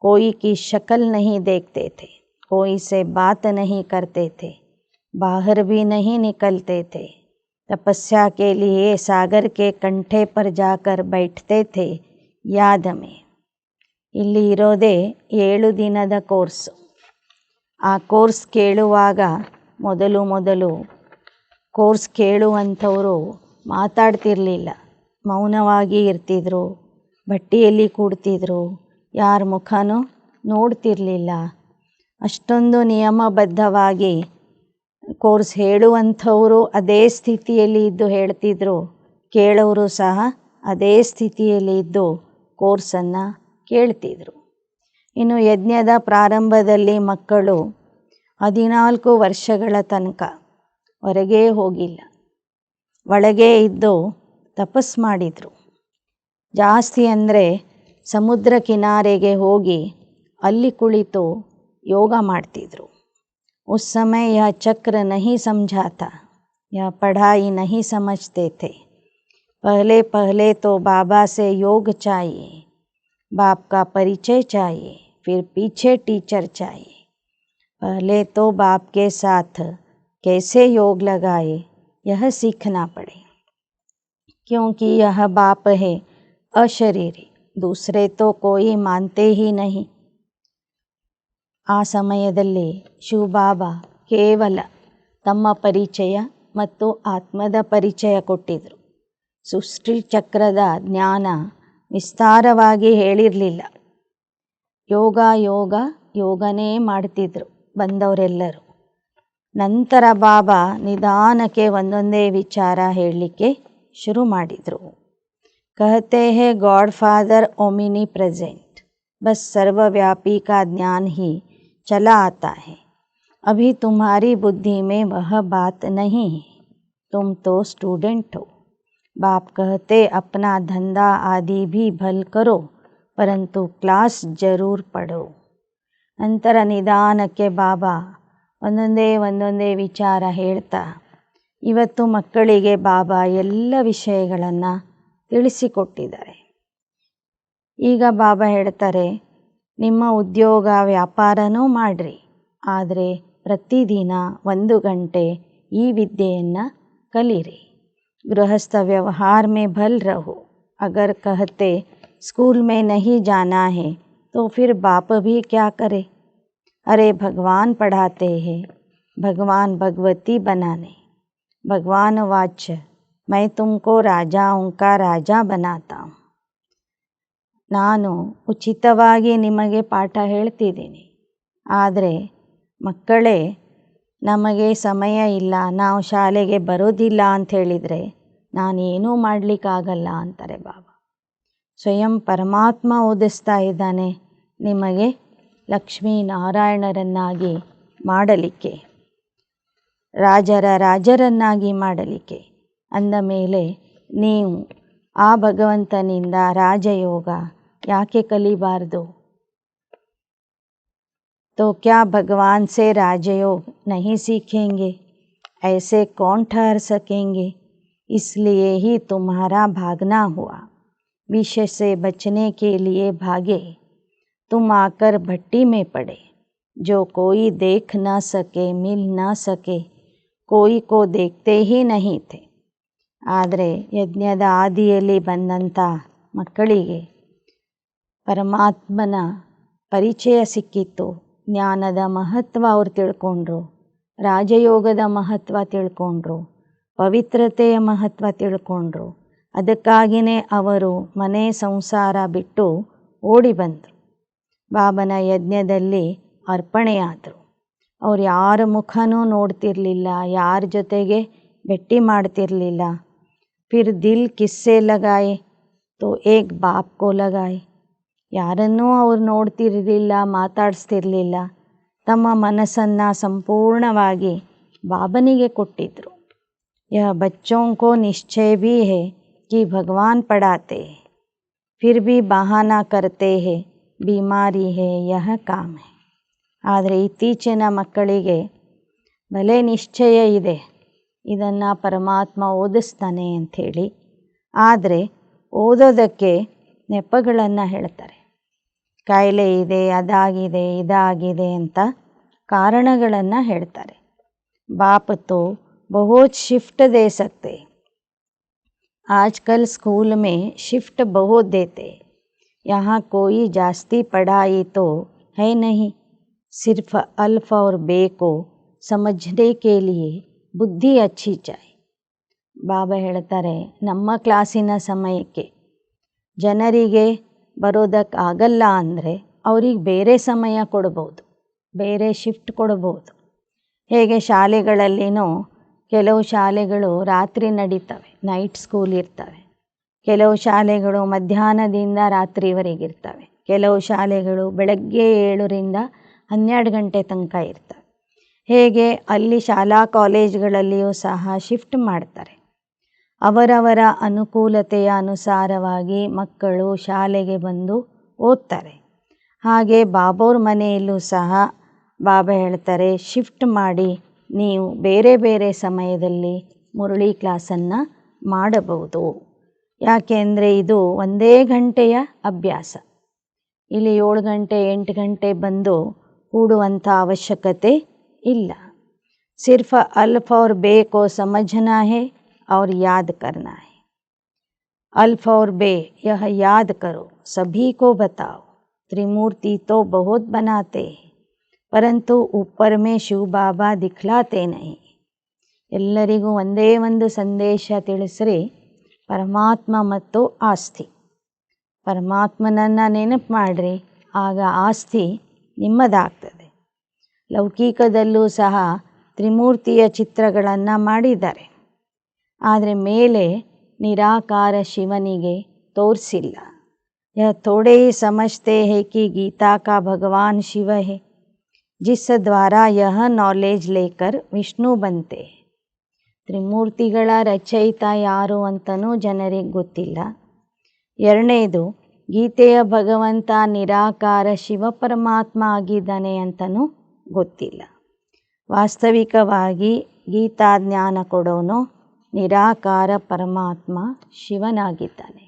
कोई की शक्ल नहीं देखते थे, कोई से बात नहीं करते थे, बाहर भी नहीं निकलते थे, तपस्या के लिए सागर के कंठे पर जाकर बैठते थे, याद में. ಇಲ್ಲಿ ಇರೋದೇ 7 ದಿನದ ಕೋರ್ಸು. ಆ ಕೋರ್ಸ್ ಕೇಳುವಾಗ ಮೊದಲು ಕೋರ್ಸ್ ಕೇಳುವಂಥವರು ಮಾತಾಡ್ತಿರಲಿಲ್ಲ, ಮೌನವಾಗಿ ಇರ್ತಿದ್ರು, ಭಟ್ಟಿಯಲ್ಲಿ ಕೂಡ್ತಿದ್ರು, ಯಾರ ಮುಖನೂ ನೋಡ್ತಿರಲಿಲ್ಲ. ಅಷ್ಟೊಂದು ನಿಯಮಬದ್ಧವಾಗಿ ಕೋರ್ಸ್ ಹೇಳುವಂಥವರು ಅದೇ ಸ್ಥಿತಿಯಲ್ಲಿ ಇದ್ದು ಹೇಳ್ತಿದ್ರು, ಕೇಳೋರು ಸಹ ಅದೇ ಸ್ಥಿತಿಯಲ್ಲಿ ಇದ್ದು ಕೋರ್ಸನ್ನು ಕೇಳ್ತಿದ್ರು. ಇನ್ನು ಯಜ್ಞದ ಪ್ರಾರಂಭದಲ್ಲಿ ಮಕ್ಕಳು 14 ವರ್ಷಗಳ ತನಕ ಹೊರಗೇ ಹೋಗಿಲ್ಲ, ಒಳಗೇ ಇದ್ದು ತಪಸ್ ಮಾಡಿದರು. ಜಾಸ್ತಿ ಅಂದರೆ ಸಮುದ್ರ ಕಿನಾರೆಗೆ ಹೋಗಿ ಅಲ್ಲಿ ಕುಳಿತು ಯೋಗ ಮಾಡ್ತಿದ್ರು. उस समय यह चक्र नहीं समझा था, यह पढ़ाई नहीं समझते थे. पहले तो बाबा से योग चाहिए, बाप का परिचय चाहिए, फिर पीछे टीचर चाहिए. पहले तो बाप के साथ कैसे योग लगाए यह सीखना पड़े, क्योंकि यह बाप है अशरीरी, दूसरे तो कोई मानते ही नहीं. ಆ ಸಮಯದಲ್ಲಿ ಶಿವಬಾಬಾ ಕೇವಲ ತಮ್ಮ ಪರಿಚಯ ಮತ್ತು ಆತ್ಮದ ಪರಿಚಯ ಕೊಟ್ಟಿದ್ದರು. ಸೃಷ್ಟಿ ಚಕ್ರದ ಜ್ಞಾನ ವಿಸ್ತಾರವಾಗಿ ಹೇಳಿರಲಿಲ್ಲ. ಯೋಗನೇ ಮಾಡ್ತಿದ್ರು ಬಂದವರೆಲ್ಲರೂ. ನಂತರ ಬಾಬಾ ನಿಧಾನಕ್ಕೆ ಒಂದೊಂದೇ ವಿಚಾರ ಹೇಳಲಿಕ್ಕೆ ಶುರು ಮಾಡಿದರು. कहते हैं गॉड फादर ओमिनी प्रेजेंट, बस सर्वव्यापी का ज्ञान ही चला आता है. अभी तुम्हारी बुद्धि में वह बात नहीं है, तुम तो स्टूडेंट हो. बाप कहते अपना धंधा आदि भी भल करो, परंतु क्लास जरूर पढ़ो. ನಂತರ ನಿಧಾನಕ್ಕೆ ಬಾಬಾ ಒಂದೊಂದೇ ವಿಚಾರ ಹೇಳ್ತಾ ಇವತ್ತು ಮಕ್ಕಳಿಗೆ ಬಾಬಾ ಎಲ್ಲ ವಿಷಯಗಳನ್ನು ತಿಳಿಸಿಕೊಟ್ಟಿದ್ದಾರೆ. ಈಗ ಬಾಬಾ ಹೇಳ್ತಾರೆ, ನಿಮ್ಮ ಉದ್ಯೋಗ ವ್ಯಾಪಾರನೂ ಮಾಡಿರಿ, ಆದರೆ ಪ್ರತಿದಿನ 1 ಗಂಟೆ ಈ ವಿದ್ಯೆಯನ್ನು ಕಲೀರಿ. गृहस्थ व्यवहार में भल रहो. अगर कहते स्कूल में नहीं जाना है तो फिर बाप भी क्या करे. अरे भगवान पढ़ाते हैं, भगवान भगवती बनाने. भगवान वाच मैं तुमको राजाओं का राजा बनाता हूँ. ನಾನು ಉಚಿತವಾಗಿ ನಿಮಗೆ ಪಾಠ ಹೇಳ್ತಿದ್ದೀನಿ, ಆದರೆ ಮಕ್ಕಳೇ ನಮಗೆ ಸಮಯ ಇಲ್ಲ, ನಾವು ಶಾಲೆಗೆ ಬರೋದಿಲ್ಲ ಅಂತ ಹೇಳಿದರೆ ನಾನೇನೂ ಮಾಡಲಿಕ್ಕಾಗಲ್ಲ ಅಂತಾರೆ ಬಾಬಾ. ಸ್ವಯಂ ಪರಮಾತ್ಮ ಓದಿಸ್ತಾ ಇದ್ದಾನೆ ನಿಮಗೆ ಲಕ್ಷ್ಮೀನಾರಾಯಣರನ್ನಾಗಿ ಮಾಡಲಿಕ್ಕೆ, ರಾಜರನ್ನಾಗಿ ಮಾಡಲಿಕ್ಕೆ. ಅಂದ ಮೇಲೆ ನೀವು ಆ ಭಗವಂತನಿಂದ ರಾಜಯೋಗ ಯಾಕೆ ಕಲಿಬಾರ್ದು? तो क्या भगवान से राजयोग नहीं सीखेंगे? ऐसे कौन ठहर सकेंगे? इसलिए ही तुम्हारा भागना हुआ. विष से बचने के लिए भागे, तुम आकर भट्टी में पड़े. जो कोई देख न सके, मिल न सके, कोई को देखते ही नहीं थे. ಆದರೆ ಯಜ್ಞದ ಆದಿಯಲ್ಲಿ ಬಂದಂಥ ಮಕ್ಕಳಿಗೆ ಪರಮಾತ್ಮನ ಪರಿಚಯ ಸಿಕ್ಕಿತ್ತು, ಜ್ಞಾನದ ಮಹತ್ವ ಅವ್ರು ತಿಳ್ಕೊಂಡ್ರು, ರಾಜಯೋಗದ ಮಹತ್ವ ತಿಳ್ಕೊಂಡ್ರು, ಪವಿತ್ರತೆಯ ಮಹತ್ವ ತಿಳ್ಕೊಂಡ್ರು. ಅದಕ್ಕಾಗಿಯೇ ಅವರು ಮನೆ ಸಂಸಾರ ಬಿಟ್ಟು ಓಡಿ ಬಂದರು. ಬಾಬನ ಯಜ್ಞದಲ್ಲಿ ಅರ್ಪಣೆಯಾದರು. ಅವ್ರು ಯಾರ ಮುಖನೂ ನೋಡ್ತಿರಲಿಲ್ಲ, ಯಾರ ಜೊತೆಗೆ ಭೇಟಿ ಮಾಡ್ತಿರಲಿಲ್ಲ. ಫಿರ್ ದಿಲ್ ಕಿಸ್ಸೆ ಲಗಾಯೆ ತೋ ಏಕ್ ಬಾಪ್ ಕೋ ಲಗಾಯೆ. ಯಾರನ್ನೂ ಅವ್ರು ನೋಡ್ತಿರಲಿಲ್ಲ, ಮಾತಾಡಿಸ್ತಿರ್ಲಿಲ್ಲ. ತಮ್ಮ ಮನಸ್ಸನ್ನು ಸಂಪೂರ್ಣವಾಗಿ ಬಾಬನಿಗೆ ಕೊಟ್ಟಿದ್ದರು. यह बच्चों को निश्चय भी है कि भगवान पढ़ाते हैं, फिर भी बहाना करते हैं, बीमारी है, यह काम है. ಆದರೆ ಇತ್ತೀಚಿನ ಮಕ್ಕಳಿಗೆ ಭಲೆ ನಿಶ್ಚಯ ಇದೆ, ಇದನ್ನು ಪರಮಾತ್ಮ ಓದಿಸ್ತಾನೆ ಅಂಥೇಳಿ, ಆದರೆ ಓದೋದಕ್ಕೆ ನೆಪಗಳನ್ನು ಹೇಳ್ತಾರೆ. ಕಾಯಿಲೆ ಇದೆ, ಅದಾಗಿದೆ, ಇದಾಗಿದೆ ಅಂತ ಕಾರಣಗಳನ್ನು ಹೇಳ್ತಾರೆ. बाप तो बहुत शिफ्ट दे सकते. आजकल स्कूल में शिफ्ट बहुत देते. यहाँ कोई जास्ती पढ़ाई तो है नहीं, सिर्फ अल्फ और बे को समझने के लिए बुद्धि अच्छी चाहिए. ಬಾಬಾ ಹೇಳ್ತಾರೆ, ನಮ್ಮ ಕ್ಲಾಸಿನ ಸಮಯಕ್ಕೆ ಜನರಿಗೆ ಬರೋದಕ್ಕಾಗಲ್ಲ ಅಂದರೆ ಅವ್ರಿಗೆ ಬೇರೆ ಸಮಯ ಕೊಡ್ಬೋದು, ಬೇರೆ ಶಿಫ್ಟ್ ಕೊಡ್ಬೋದು. ಹೇಗೆ ಶಾಲೆಗಳಲ್ಲಿನೂ ಕೆಲವು ಶಾಲೆಗಳು ರಾತ್ರಿ ನಡೀತವೆ, ನೈಟ್ ಸ್ಕೂಲ್ ಇರ್ತವೆ. ಕೆಲವು ಶಾಲೆಗಳು ಮಧ್ಯಾಹ್ನದಿಂದ ರಾತ್ರಿವರೆಗಿರ್ತವೆ. ಕೆಲವು ಶಾಲೆಗಳು ಬೆಳಗ್ಗೆ 7ರಿಂದ 12 ಗಂಟೆ ತನಕ ಇರ್ತವೆ. ಹೇಗೆ ಅಲ್ಲಿ ಶಾಲಾ ಕಾಲೇಜ್ಗಳಲ್ಲಿಯೂ ಸಹ ಶಿಫ್ಟ್ ಮಾಡ್ತಾರೆ. ಅವರವರ ಅನುಕೂಲತೆಯ ಅನುಸಾರವಾಗಿ ಮಕ್ಕಳು ಶಾಲೆಗೆ ಬಂದು ಓದ್ತಾರೆ. ಹಾಗೆ ಬಾಬೋರ್ ಮನೆಯಲ್ಲೂ ಸಹ ಬಾಬಾ ಹೇಳ್ತಾರೆ, ಶಿಫ್ಟ್ ಮಾಡಿ ನೀವು ಬೇರೆ ಬೇರೆ ಸಮಯದಲ್ಲಿ ಮುರಳಿ ಕ್ಲಾಸನ್ನು ಮಾಡಬಹುದು. ಯಾಕೆಂದರೆ ಇದು ಒಂದೇ ಗಂಟೆಯ ಅಭ್ಯಾಸ. ಇಲ್ಲಿ 7 ಗಂಟೆ 8 ಗಂಟೆ ಬಂದು ಕೂಡುವಂಥ ಅವಶ್ಯಕತೆ ಇಲ್ಲ. ಸಿರ್ಫ ಅಲ್ಫ और बे को समझना है और याद करना है. अल्फ और बे यह याद करो, सभी को बताओ. त्रिमूर्ति तो बहुत बनाते हैं, परंतु ऊपर में शिव बाबा दिखलाते नहीं. ಎಲ್ಲರಿಗೂ ಒಂದೇ ಒಂದು ಸಂದೇಶ ತಿಳಿಸ್ರಿ, ಪರಮಾತ್ಮ ಮತ್ತು ಆಸ್ತಿ. ಪರಮಾತ್ಮನನ್ನು ನೆನಪು ಮಾಡಿರಿ, ಆಗ ಆಸ್ತಿ ನಿಮ್ಮದಾಗ್ತದೆ. ಲೌಕಿಕದಲ್ಲೂ ಸಹ ತ್ರಿಮೂರ್ತಿಯ ಚಿತ್ರಗಳನ್ನು ಮಾಡಿದ್ದಾರೆ, ಆದರೆ ಮೇಲೆ ನಿರಾಕಾರ ಶಿವನಿಗೆ ತೋರಿಸಿಲ್ಲ. यह थोड़े ही समझते हैं कि गीता का भगवान शिव है, जिस द्वारा यह नॉलेज लेकर विष्णु बनते हैं. ತ್ರಿಮೂರ್ತಿಗಳ ರಚಯಿತ ಯಾರು ಅಂತಲೂ ಜನರಿಗೆ ಗೊತ್ತಿಲ್ಲ. ಎರಡನೇದು, ಗೀತೆಯ ಭಗವಂತ ನಿರಾಕಾರ ಶಿವ ಪರಮಾತ್ಮ ಆಗಿದ್ದಾನೆ ಅಂತಲೂ ಗೊತ್ತಿಲ್ಲ. ವಾಸ್ತವಿಕವಾಗಿ ಗೀತಾ ಜ್ಞಾನ ಕೊಡೋನು ನಿರಾಕಾರ ಪರಮಾತ್ಮ ಶಿವನಾಗಿದ್ದಾನೆ.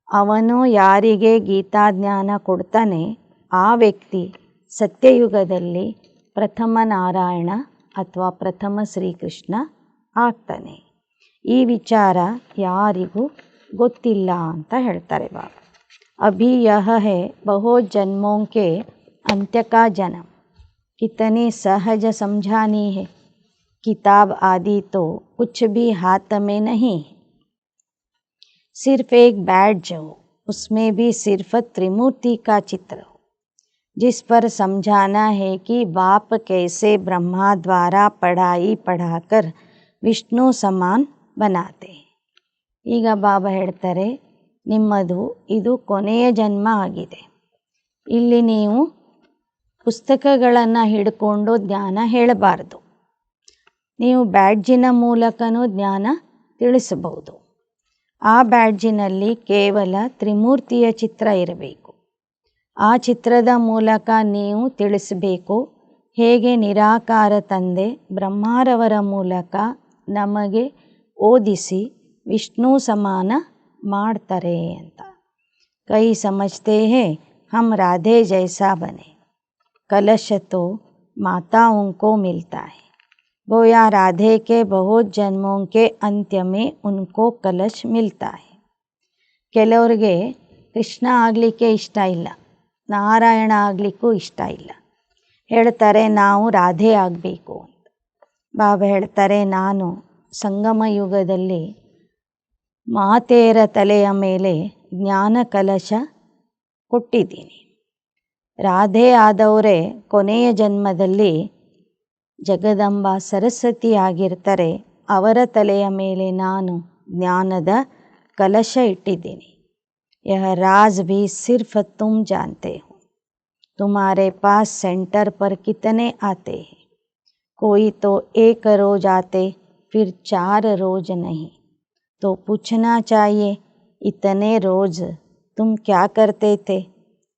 ಅವನು ಯಾರಿಗೆ ಗೀತಾ ಜ್ಞಾನ ಕೊಡ್ತಾನೆ ಆ ವ್ಯಕ್ತಿ ಸತ್ಯಯುಗದಲ್ಲಿ ಪ್ರಥಮ ನಾರಾಯಣ ಅಥವಾ ಪ್ರಥಮ ಶ್ರೀಕೃಷ್ಣ ಆಗ್ತಾನೆ. ಈ ವಿಚಾರ ಯಾರಿಗೂ ಗೊತ್ತಿಲ್ಲ ಅಂತ ಹೇಳ್ತಾರೆ ಬಾಬಾ. ಅಭಿ ಯಹ ಹೈ ಬಹುತ್ ಜನ್ಮೋಂ ಕೆ ಅಂತ್ಯ ಕಾ ಜನ್ಮ, कितने सहज समझानी है. किताब आदि तो कुछ भी हाथ में नहीं, सिर्फ एक बैठ हो, उसमें भी सिर्फ त्रिमूर्ति का चित्र हो, जिस पर समझाना है कि बाप कैसे ब्रह्मा द्वारा पढ़ाई पढ़ाकर ವಿಷ್ಣು ಸಮಾನ್ ಬನಾತೆ. ಈಗ ಬಾಬಾ ಹೇಳ್ತಾರೆ, ನಿಮ್ಮದು ಇದು ಕೊನೆಯ ಜನ್ಮ ಆಗಿದೆ. ಇಲ್ಲಿ ನೀವು ಪುಸ್ತಕಗಳನ್ನು ಹಿಡ್ಕೊಂಡು ಜ್ಞಾನ ಹೇಳಬಾರ್ದು. ನೀವು ಬ್ಯಾಡ್ಜಿನ ಮೂಲಕನೂ ಜ್ಞಾನ ತಿಳಿಸಬಹುದು. ಆ ಬ್ಯಾಡ್ಜಿನಲ್ಲಿ ಕೇವಲ ತ್ರಿಮೂರ್ತಿಯ ಚಿತ್ರ ಇರಬೇಕು. ಆ ಚಿತ್ರದ ಮೂಲಕ ನೀವು ತಿಳಿಸಬೇಕು ಹೇಗೆ ನಿರಾಕಾರ ತಂದೆ ಬ್ರಹ್ಮಾರವರ ಮೂಲಕ ನಮಗೆ ಓದಿಸಿ ವಿಷ್ಣು ಸಮಾನ ಮಾಡ್ತಾರೆ ಅಂತ. ಕೈ ಸಮಜ್ತೆ ಹೇ ಹಮ್ ರಾಧೆ ಜೈಸಾ ಬನೆ, कलश तो माताओं को मिलता है, गोया राधे के बहुत जन्मों के अंत्य में उनको कलश मिलता है. ಕೆಲವರಿಗೆ ಕೃಷ್ಣ ಆಗಲಿಕ್ಕೆ ಇಷ್ಟ ಇಲ್ಲ, ನಾರಾಯಣ ಆಗಲಿಕ್ಕೂ ಇಷ್ಟ ಇಲ್ಲ. ಹೇಳ್ತಾರೆ ನಾವು ರಾಧೆ ಆಗಬೇಕು ಅಂತ. ಬಾಬಾ ಹೇಳ್ತಾರೆ, ನಾನು ಸಂಗಮ ಯುಗದಲ್ಲಿ ಮಾತೆಯರ ತಲೆಯ ಮೇಲೆ ಜ್ಞಾನ ಕಲಶ ಕೊಟ್ಟಿದ್ದೀನಿ. ರಾಧೆ ಆದವರೇ ಕೊನೆಯ ಜನ್ಮದಲ್ಲಿ ಜಗದಂಬ ಸರಸ್ವತಿ ಆಗಿರ್ತಾರೆ. ಅವರ ತಲೆಯ ಮೇಲೆ ನಾನು ಜ್ಞಾನದ ಕಲಶ ಇಟ್ಟಿದ್ದೀನಿ. यह राज भी सिर्फ तुम जानते हो. तुम्हारे पास सेंटर पर कितने आते हैं? कोई तो एक रोज आते, फिर 4 रोज नहीं. तो पूछना चाहिए, इतने रोज तुम क्या करते थे?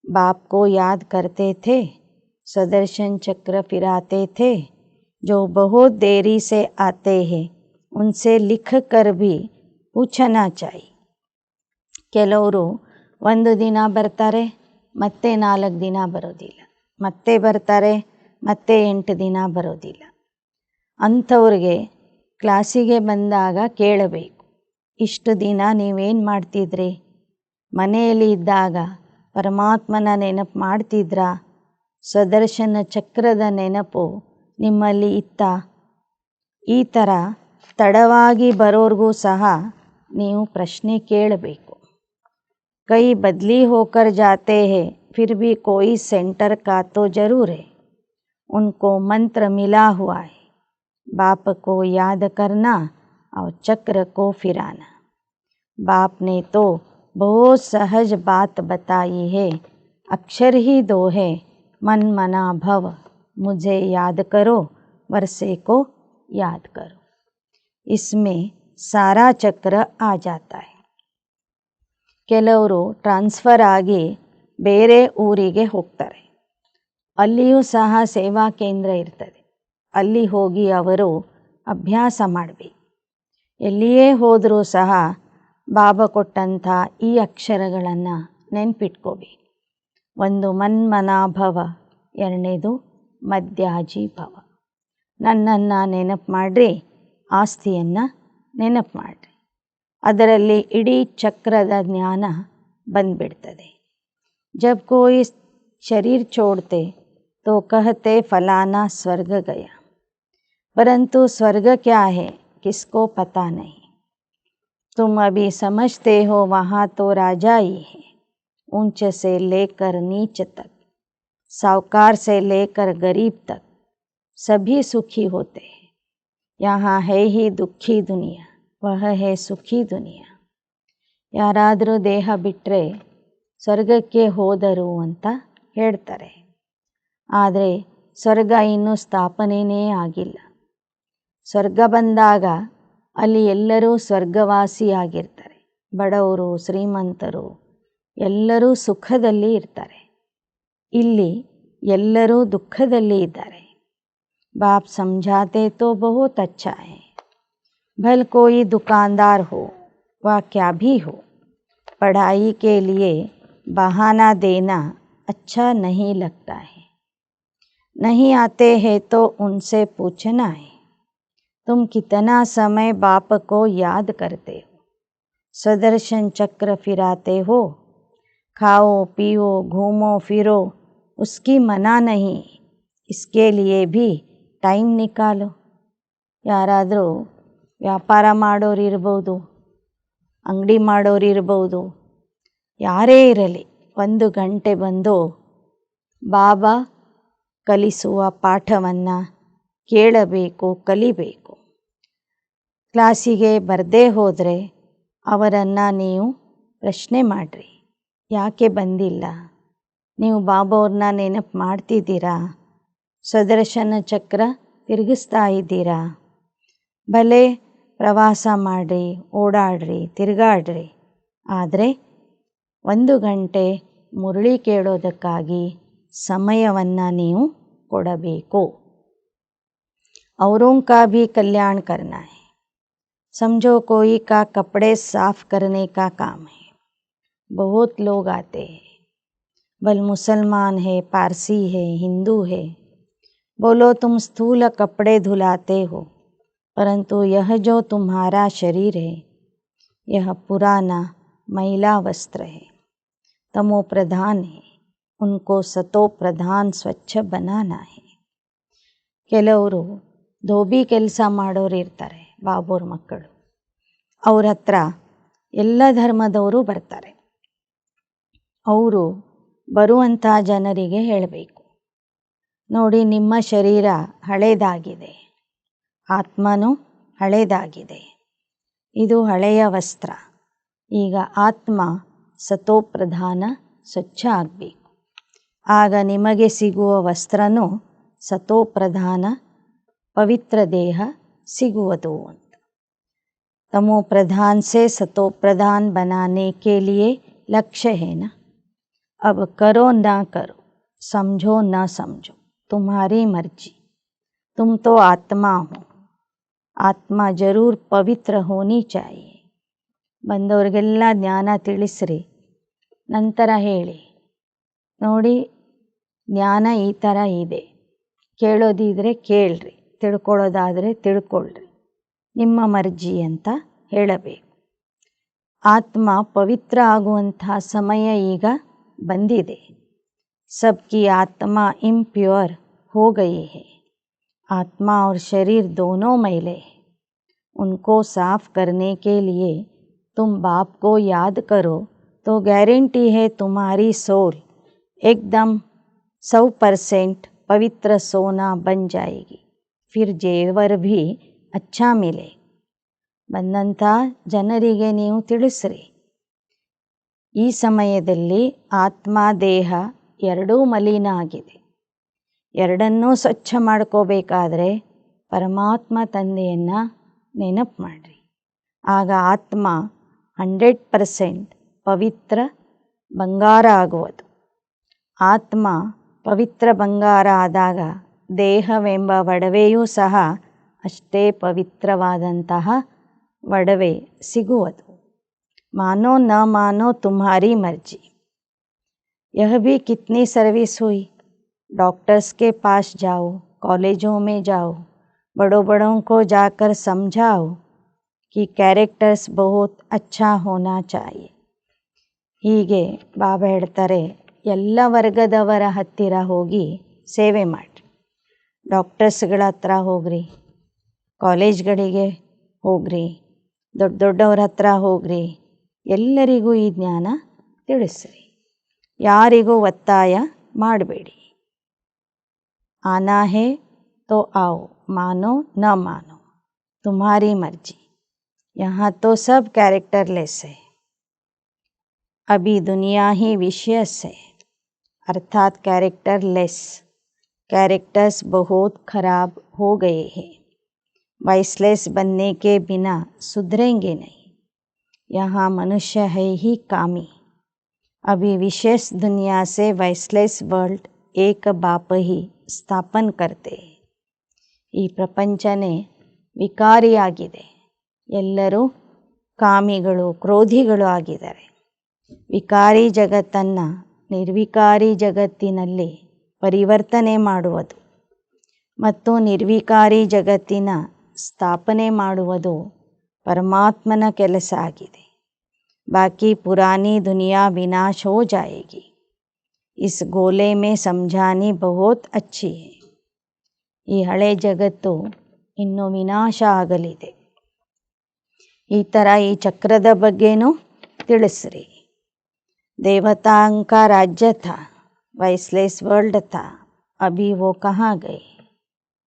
बाप को याद करते थे? सुदर्शन चक्र फिराते थे? जो बहुत देरी से आते हैं उनसे लिख कर भी पूछना चाहिए. ಕೆಲವರು 1 ದಿನ ಬರ್ತಾರೆ, ಮತ್ತೆ 4 ದಿನ ಬರೋದಿಲ್ಲ, ಮತ್ತೆ ಬರ್ತಾರೆ, ಮತ್ತೆ 8 ದಿನ ಬರೋದಿಲ್ಲ. ಅಂಥವ್ರಿಗೆ ಕ್ಲಾಸಿಗೆ ಬಂದಾಗ ಕೇಳಬೇಕು, ಇಷ್ಟು ದಿನ ನೀವೇನು ಮಾಡ್ತಿದ್ರಿ? ಮನೆಯಲ್ಲಿ ಇದ್ದಾಗ ಪರಮಾತ್ಮನ ನೆನಪು ಮಾಡ್ತಿದ್ರಾ? ಸುದರ್ಶನ ಚಕ್ರದ ನೆನಪು ನಿಮ್ಮಲ್ಲಿ ಇತ್ತಾ? ಈ ಥರ ತಡವಾಗಿ ಬರೋರ್ಗೂ ಸಹ ನೀವು ಪ್ರಶ್ನೆ ಕೇಳಬೇಕು. कई बदली होकर जाते हैं, फिर भी कोई सेंटर का तो ज़रूर है. उनको मंत्र मिला हुआ है, बाप को याद करना और चक्र को फिराना. बाप ने तो बहुत सहज बात बताई है. अक्षर ही 2 है, मन मना भव. मुझे याद करो, वर्षे को याद करो. इसमें सारा चक्र आ जाता है. ಕೆಲವರು ಟ್ರಾನ್ಸ್ಫರ್ ಆಗಿ ಬೇರೆ ಊರಿಗೆ ಹೋಗ್ತಾರೆ. ಅಲ್ಲಿಯೂ ಸಹ ಸೇವಾ ಕೇಂದ್ರ ಇರ್ತದೆ. ಅಲ್ಲಿ ಹೋಗಿ ಅವರು ಅಭ್ಯಾಸ ಮಾಡಬೇಕು. ಎಲ್ಲಿಯೇ ಹೋದರೂ ಸಹ ಬಾಬಾ ಕೊಟ್ಟಂಥ ಈ ಅಕ್ಷರಗಳನ್ನು ನೆನ್ಪಿಟ್ಕೋಬೇಕು. 1 ಮನ್ಮನಾಭವ, 2ನೇದು ಮಧ್ಯಾಜೀಭವ. ನನ್ನನ್ನು ನೆನಪು ಮಾಡಿರಿ, ಆಸ್ತಿಯನ್ನು ನೆನಪು ಮಾಡಿರಿ. ಅದರಲ್ಲಿ ಇಡೀ ಚಕ್ರದ ಜ್ಞಾನ ಬಂದ್ಬಿಡ್ತದೆ. जब कोई शरीर छोड़ते तो कहते फलाना स्वर्ग गया, परंतु स्वर्ग क्या है किसको पता नहीं. तुम अभी समझते हो वहाँ तो राजा ही है. ऊंच से लेकर नीच तक, साहूकार से लेकर गरीब तक सभी सुखी होते हैं. यहाँ है ही दुखी दुनिया, वह है ಸುಖಿ ದುನಿಯಾ. ಯಾರಾದರೂ ದೇಹ ಬಿಟ್ಟರೆ ಸ್ವರ್ಗಕ್ಕೆ ಹೋದರು ಅಂತ ಹೇಳ್ತಾರೆ. ಆದರೆ ಸ್ವರ್ಗ ಇನ್ನೂ ಸ್ಥಾಪನೆಯೇ ಆಗಿಲ್ಲ. ಸ್ವರ್ಗ ಬಂದಾಗ ಅಲ್ಲಿ ಎಲ್ಲರೂ ಸ್ವರ್ಗವಾಸಿಯಾಗಿರ್ತಾರೆ. ಬಡವರು, ಶ್ರೀಮಂತರು ಎಲ್ಲರೂ ಸುಖದಲ್ಲಿ ಇರ್ತಾರೆ. ಇಲ್ಲಿ ಎಲ್ಲರೂ ದುಃಖದಲ್ಲಿ ಇದ್ದಾರೆ. ಬಾಪ್ ಸಮझाते तो बहुत अच्छा है. भल कोई दुकानदार हो व क्या भी हो, पढ़ाई के लिए बहाना देना अच्छा नहीं लगता है. नहीं आते हैं तो उनसे पूछना है, तुम कितना समय बाप को याद करते हो? सुदर्शन चक्र फिराते हो? खाओ पियो घूमो फिरो, उसकी मना नहीं. इसके लिए भी टाइम निकालो. ಯಾರಾದರೂ ವ್ಯಾಪಾರ ಮಾಡೋರು ಇರ್ಬೋದು, ಅಂಗಡಿ ಮಾಡೋರು ಇರ್ಬೋದು, ಯಾರೇ ಇರಲಿ 1 ಗಂಟೆ ಬಂದು ಬಾಬಾ ಕಲಿಸುವ ಪಾಠವನ್ನು ಕೇಳಬೇಕು, ಕಲಿಬೇಕು. ಕ್ಲಾಸಿಗೆ ಬರದೇ ಹೋದರೆ ಅವರನ್ನು ನೀವು ಪ್ರಶ್ನೆ ಮಾಡಿರಿ, ಯಾಕೆ ಬಂದಿಲ್ಲ? ನೀವು ಬಾಬಾವ್ರನ್ನ ನೆನಪು ಮಾಡ್ತಿದ್ದೀರಾ? ಸುದರ್ಶನ ಚಕ್ರ ತಿರುಗಿಸ್ತಾ ಇದ್ದೀರಾ? ಭಲೆ ಪ್ರವಾಸ ಮಾಡಿರಿ, ಓಡಾಡ್ರಿ, ತಿರುಗಾಡ್ರಿ, ಆದರೆ 1 ಗಂಟೆ ಮುರಳಿ ಕೇಳೋದಕ್ಕಾಗಿ ಸಮಯವನ್ನು ನೀವು ಕೊಡಬೇಕು. औरों का भी कल्याण करना है. समझो कोई का कपड़े साफ करने का काम है. बहुत लोग आते हैं, भल मुसलमान है, पारसी है, हिंदू है. बोलो तुम स्थूल कपड़े धुलाते हो, परंतु यह जो तुम्हारा शरीर है यह पुराना मैला वस्त्र है, तमो प्रधान है. उनको सतो प्रधान स्वच्छ बनाना है. ಕೆಲವರು ಧೋಬಿ ಕೆಲಸ ಮಾಡೋರು ಇರ್ತಾರೆ, ಬಾಬೋರ ಮಕ್ಕಳು. ಅವ್ರ ಹತ್ರ ಎಲ್ಲ ಧರ್ಮದವರು ಬರ್ತಾರೆ. ಅವರು ಬರುವಂಥ ಜನರಿಗೆ ಹೇಳಬೇಕು. ನೋಡಿ, ನಿಮ್ಮ ಶರೀರ ಹಳೇದಾಗಿದೆ, ಆತ್ಮನೂ ಹಳೇದಾಗಿದೆ, ಇದು ಹಳೆಯ ವಸ್ತ್ರ. ಈಗ ಆತ್ಮ ಸತೋಪ್ರಧಾನ ಸ್ವಚ್ಛ ಆಗಬೇಕು. ಆಗ ನಿಮಗೆ ಸಿಗುವ ವಸ್ತ್ರನೂ ಸತೋಪ್ರಧಾನ ಪವಿತ್ರ ದೇಹ ಸಿಗುವುದು ಅಂತ. तमो प्रधान से सतो प्रधान बनाने के लिए लक्ष्य है ना. अब करो ना करो, समझो ना समझो, तुम्हारी मर्जी. तुम तो आत्मा हो, आत्मा जरूर पवित्र होनी चाहिए. ಬಂದವ್ರಿಗೆಲ್ಲ ಜ್ಞಾನ ತಿಳಿಸ್ರಿ, ನಂತರ ಹೇಳಿ. ನೋಡಿ, ಜ್ಞಾನ ಈ ಥರ ಇದೆ, ಕೇಳೋದಿದ್ರೆ ಕೇಳ್ರಿ, ತಿಳ್ಕೊಳ್ಳೋದಾದರೆ ತಿಳ್ಕೊಳ್ರಿ, ನಿಮ್ಮ ಮರ್ಜಿ ಅಂತ ಹೇಳಬೇಕು. ಆತ್ಮ ಪವಿತ್ರ ಆಗುವಂತಹ ಸಮಯ ಈಗ ಬಂದಿದೆ. सबकी आत्मा इम्प्योर हो गई है. आत्मा और शरीर दोनों मैले हैं. उनको साफ करने के लिए तुम बाप को याद करो तो गारंटी है तुम्हारी सोल एकदम 100% पवित्र सोना बन जाएगी. फिर जेवर भी अच्छा मिले. ಬಂದಂಥ ಜನರಿಗೆ ನೀವು ತಿಳಿಸ್ರಿ, ಈ ಸಮಯದಲ್ಲಿ ಆತ್ಮ ದೇಹ ಎರಡೂ ಮಲಿನ ಆಗಿದೆ. ಎರಡನ್ನೂ ಸ್ವಚ್ಛ ಮಾಡ್ಕೋಬೇಕಾದ್ರೆ ಪರಮಾತ್ಮ ತಂದೆಯನ್ನು ನೆನಪು ಮಾಡಿರಿ. ಆಗ ಆತ್ಮ 100% ಪವಿತ್ರ ಬಂಗಾರ ಆಗುವುದು. ಆತ್ಮ ಪವಿತ್ರ ಬಂಗಾರ ಆದಾಗ ದೇಹವೆಂಬ ಒಡವೆಯೂ ಸಹ ಅಷ್ಟೇ ಪವಿತ್ರವಾದಂತಹ ಒಡವೆ ಸಿಗುವುದು. मानो न मानो तुम्हारी मर्जी. यह भी कितनी सर्विस हुई. डॉक्टर्स के पास जाओ, कॉलेजों में जाओ, बड़ों बड़ों को जाकर समझाओ कि कैरेक्टर्स बहुत अच्छा होना चाहिए. ಹೀಗೆ ಬಾಬಾ ಹೇಳ್ತಾರೆ, ಎಲ್ಲ ವರ್ಗದವರ ಹತ್ತಿರ ಹೋಗಿ ಸೇವೆ ಮಾಡಿರಿ. ಡಾಕ್ಟರ್ಸ್ಗಳ ಹತ್ರ ಹೋಗ್ರಿ, ಕಾಲೇಜ್ಗಳಿಗೆ ಹೋಗ್ರಿ, ದೊಡ್ಡ ದೊಡ್ಡವ್ರ ಹತ್ರ ಹೋಗ್ರಿ, ಎಲ್ಲರಿಗೂ ಈ ಜ್ಞಾನ ತಿಳಿಸ್ರಿ. ಯಾರಿಗೂ ಒತ್ತಾಯ ಮಾಡಬೇಡಿ. ಆನಾ ಹೇ ತೋ आओ, ಮಾನೋ ನ ಮಾನೋ, तुम्हारी मर्जी. यहाँ तो सब कैरेक्टरलेस है. अभी दुनिया ही विशेष है, अर्थात कैरेक्टरलेस. कैरेक्टर्स बहुत खराब हो गए हैं. वाइसलेस बनने के बिना सुधरेंगे नहीं. यहाँ मनुष्य है ही कामी. अभी विशेष दुनिया से वाइसलेस वर्ल्ड एक बाप ही ಸ್ಥಾಪನ್ करते. ಈ ಪ್ರಪಂಚನೇ ವಿಕಾರಿಯಾಗಿದೆ. ಎಲ್ಲರೂ ಕಾಮಿಗಳು, ಕ್ರೋಧಿಗಳು ಆಗಿದ್ದಾರೆ. ವಿಕಾರಿ ಜಗತ್ತನ್ನು ನಿರ್ವಿಕಾರಿ ಜಗತ್ತಿನಲ್ಲಿ ಪರಿವರ್ತನೆ ಮಾಡುವುದು ಮತ್ತು ನಿರ್ವಿಕಾರಿ ಜಗತ್ತಿನ ಸ್ಥಾಪನೆ ಮಾಡುವುದು ಪರಮಾತ್ಮನ ಕೆಲಸ ಆಗಿದೆ. ಬಾಕಿ ಪುರಾನಿ ದುನಿಯಾ ವಿನಾಶ ಹೋ ಜಾಯೇಗಿ. ಇಸ್ ಗೋಲೆ ಮೇ ಸಮझानी बहुत अच्छी है. ಈ ಹಳೆ ಜಗತ್ತು ಇನ್ನು ವಿನಾಶ ಆಗಲಿದೆ. ಈ ಥರ ಈ ಚಕ್ರದ ಬಗ್ಗೆನೂ ತಿಳಿಸ್ರಿ. ದೇವತಾಂಕ ರಾಜ್ಯ ಥಾ, ವೈಸ್ಲೆಸ್ ವರ್ಲ್ಡ್ ಥಾ, ಅಭಿ ವೋ ಕಹಾ ಗಯೆ.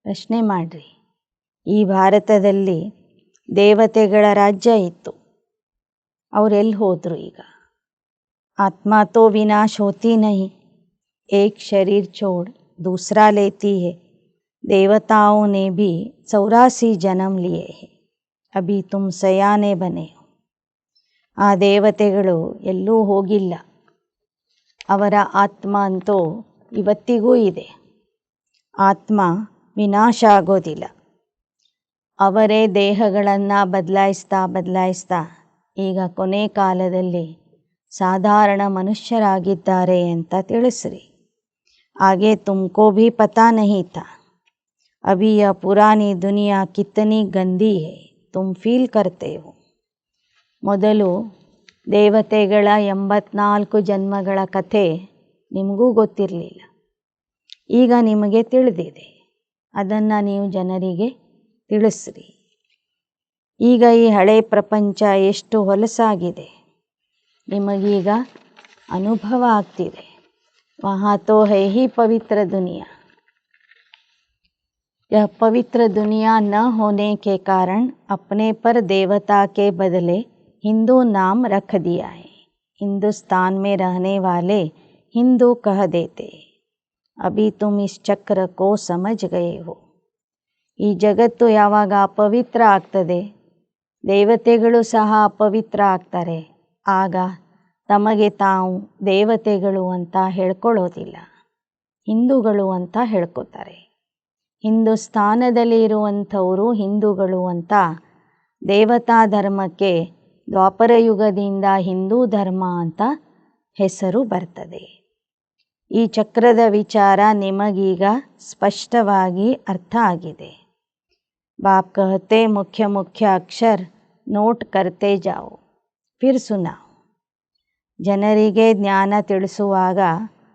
ಪ್ರಶ್ನೆ ಮಾಡಿರಿ, ಈ ಭಾರತದಲ್ಲಿ ದೇವತೆಗಳ ರಾಜ್ಯ ಇತ್ತು, ಅವರೆಲ್ಲಿ ಹೋದರು ಈಗ? ಆತ್ಮ ತೋ ವಿನಾಶ ಹೋತಿ ನಹಿ, ಏಕ್ ಶರೀರ್ छोड़ दूसरा लेती है. देवताओं ने भी 84 जन्म लिए हैं. अभी तुम सयाने बने हो. ಆ ದೇವತೆಗಳು ಎಲ್ಲೂ ಹೋಗಿಲ್ಲ. ಅವರ ಆತ್ಮ ಅಂತೂ ಇವತ್ತಿಗೂ ಇದೆ. ಆತ್ಮ ವಿನಾಶ ಆಗೋದಿಲ್ಲ. ಅವರೇ ದೇಹಗಳನ್ನು ಬದಲಾಯಿಸ್ತಾ ಈಗ ಕೊನೆ ಕಾಲದಲ್ಲಿ ಸಾಧಾರಣ ಮನುಷ್ಯರಾಗಿದ್ದಾರೆ ಅಂತ ತಿಳಿಸ್ರಿ. आगे तुमको भी पता नहीं था. अभी यह पुरानी दुनिया कितनी गंदी है तुम फील करते हो. ಮೊದಲು ದೇವತೆಗಳ 84 ಜನ್ಮಗಳ ಕಥೆ ನಿಮಗೂ ಗೊತ್ತಿರಲಿಲ್ಲ. ಈಗ ನಿಮಗೆ ತಿಳಿದಿದೆ. ಅದನ್ನು ನೀವು ಜನರಿಗೆ ತಿಳಿಸ್ರಿ. ಈಗ ಈ ಹಳೆ ಪ್ರಪಂಚ ಎಷ್ಟು ಹೊಲಸಾಗಿದೆ ನಿಮಗೀಗ ಅನುಭವ ಆಗ್ತಿದೆ. वहाँ तो है ही पवित्र दुनिया। यह पवित्र दुनिया न होने के कारण अपने पर देवता के बदले हिंदू नाम रख दिया है। हिंदुस्तान में रहने वाले हिंदू कह देते। अभी तुम इस चक्र को समझ गए हो। ಈ ಜಗತ್ತು ಯಾವಾಗ ಅಪವಿತ್ರ ಆಗ್ತದೆ, ದೇವತೆಗಳು ಸಹ ಅಪವಿತ್ರ ಆಗ್ತಾರೆ, ಆಗ ತಮಗೆ ತಾವು ದೇವತೆಗಳು ಅಂತ ಹೇಳ್ಕೊಳ್ಳೋದಿಲ್ಲ, ಹಿಂದೂಗಳು ಅಂತ ಹೇಳ್ಕೊತಾರೆ. ಹಿಂದೂಸ್ತಾನದಲ್ಲಿ ಇರುವಂಥವರು ಹಿಂದೂಗಳು ಅಂತ ದೇವತಾ ಧರ್ಮಕ್ಕೆ ದ್ವಾಪರ ಯುಗದಿಂದ ಹಿಂದೂ ಧರ್ಮ ಅಂತ ಹೆಸರು ಬರ್ತದೆ. ಈ ಚಕ್ರದ ವಿಚಾರ ನಿಮಗೀಗ ಸ್ಪಷ್ಟವಾಗಿ ಅರ್ಥ ಆಗಿದೆ. बाप कहते मुख्य मुख्य अक्षर ನೋಟ್ करते जाओ फिर सुनाओ. ಜನರಿಗೆ ಜ್ಞಾನ ತಿಳಿಸುವಾಗ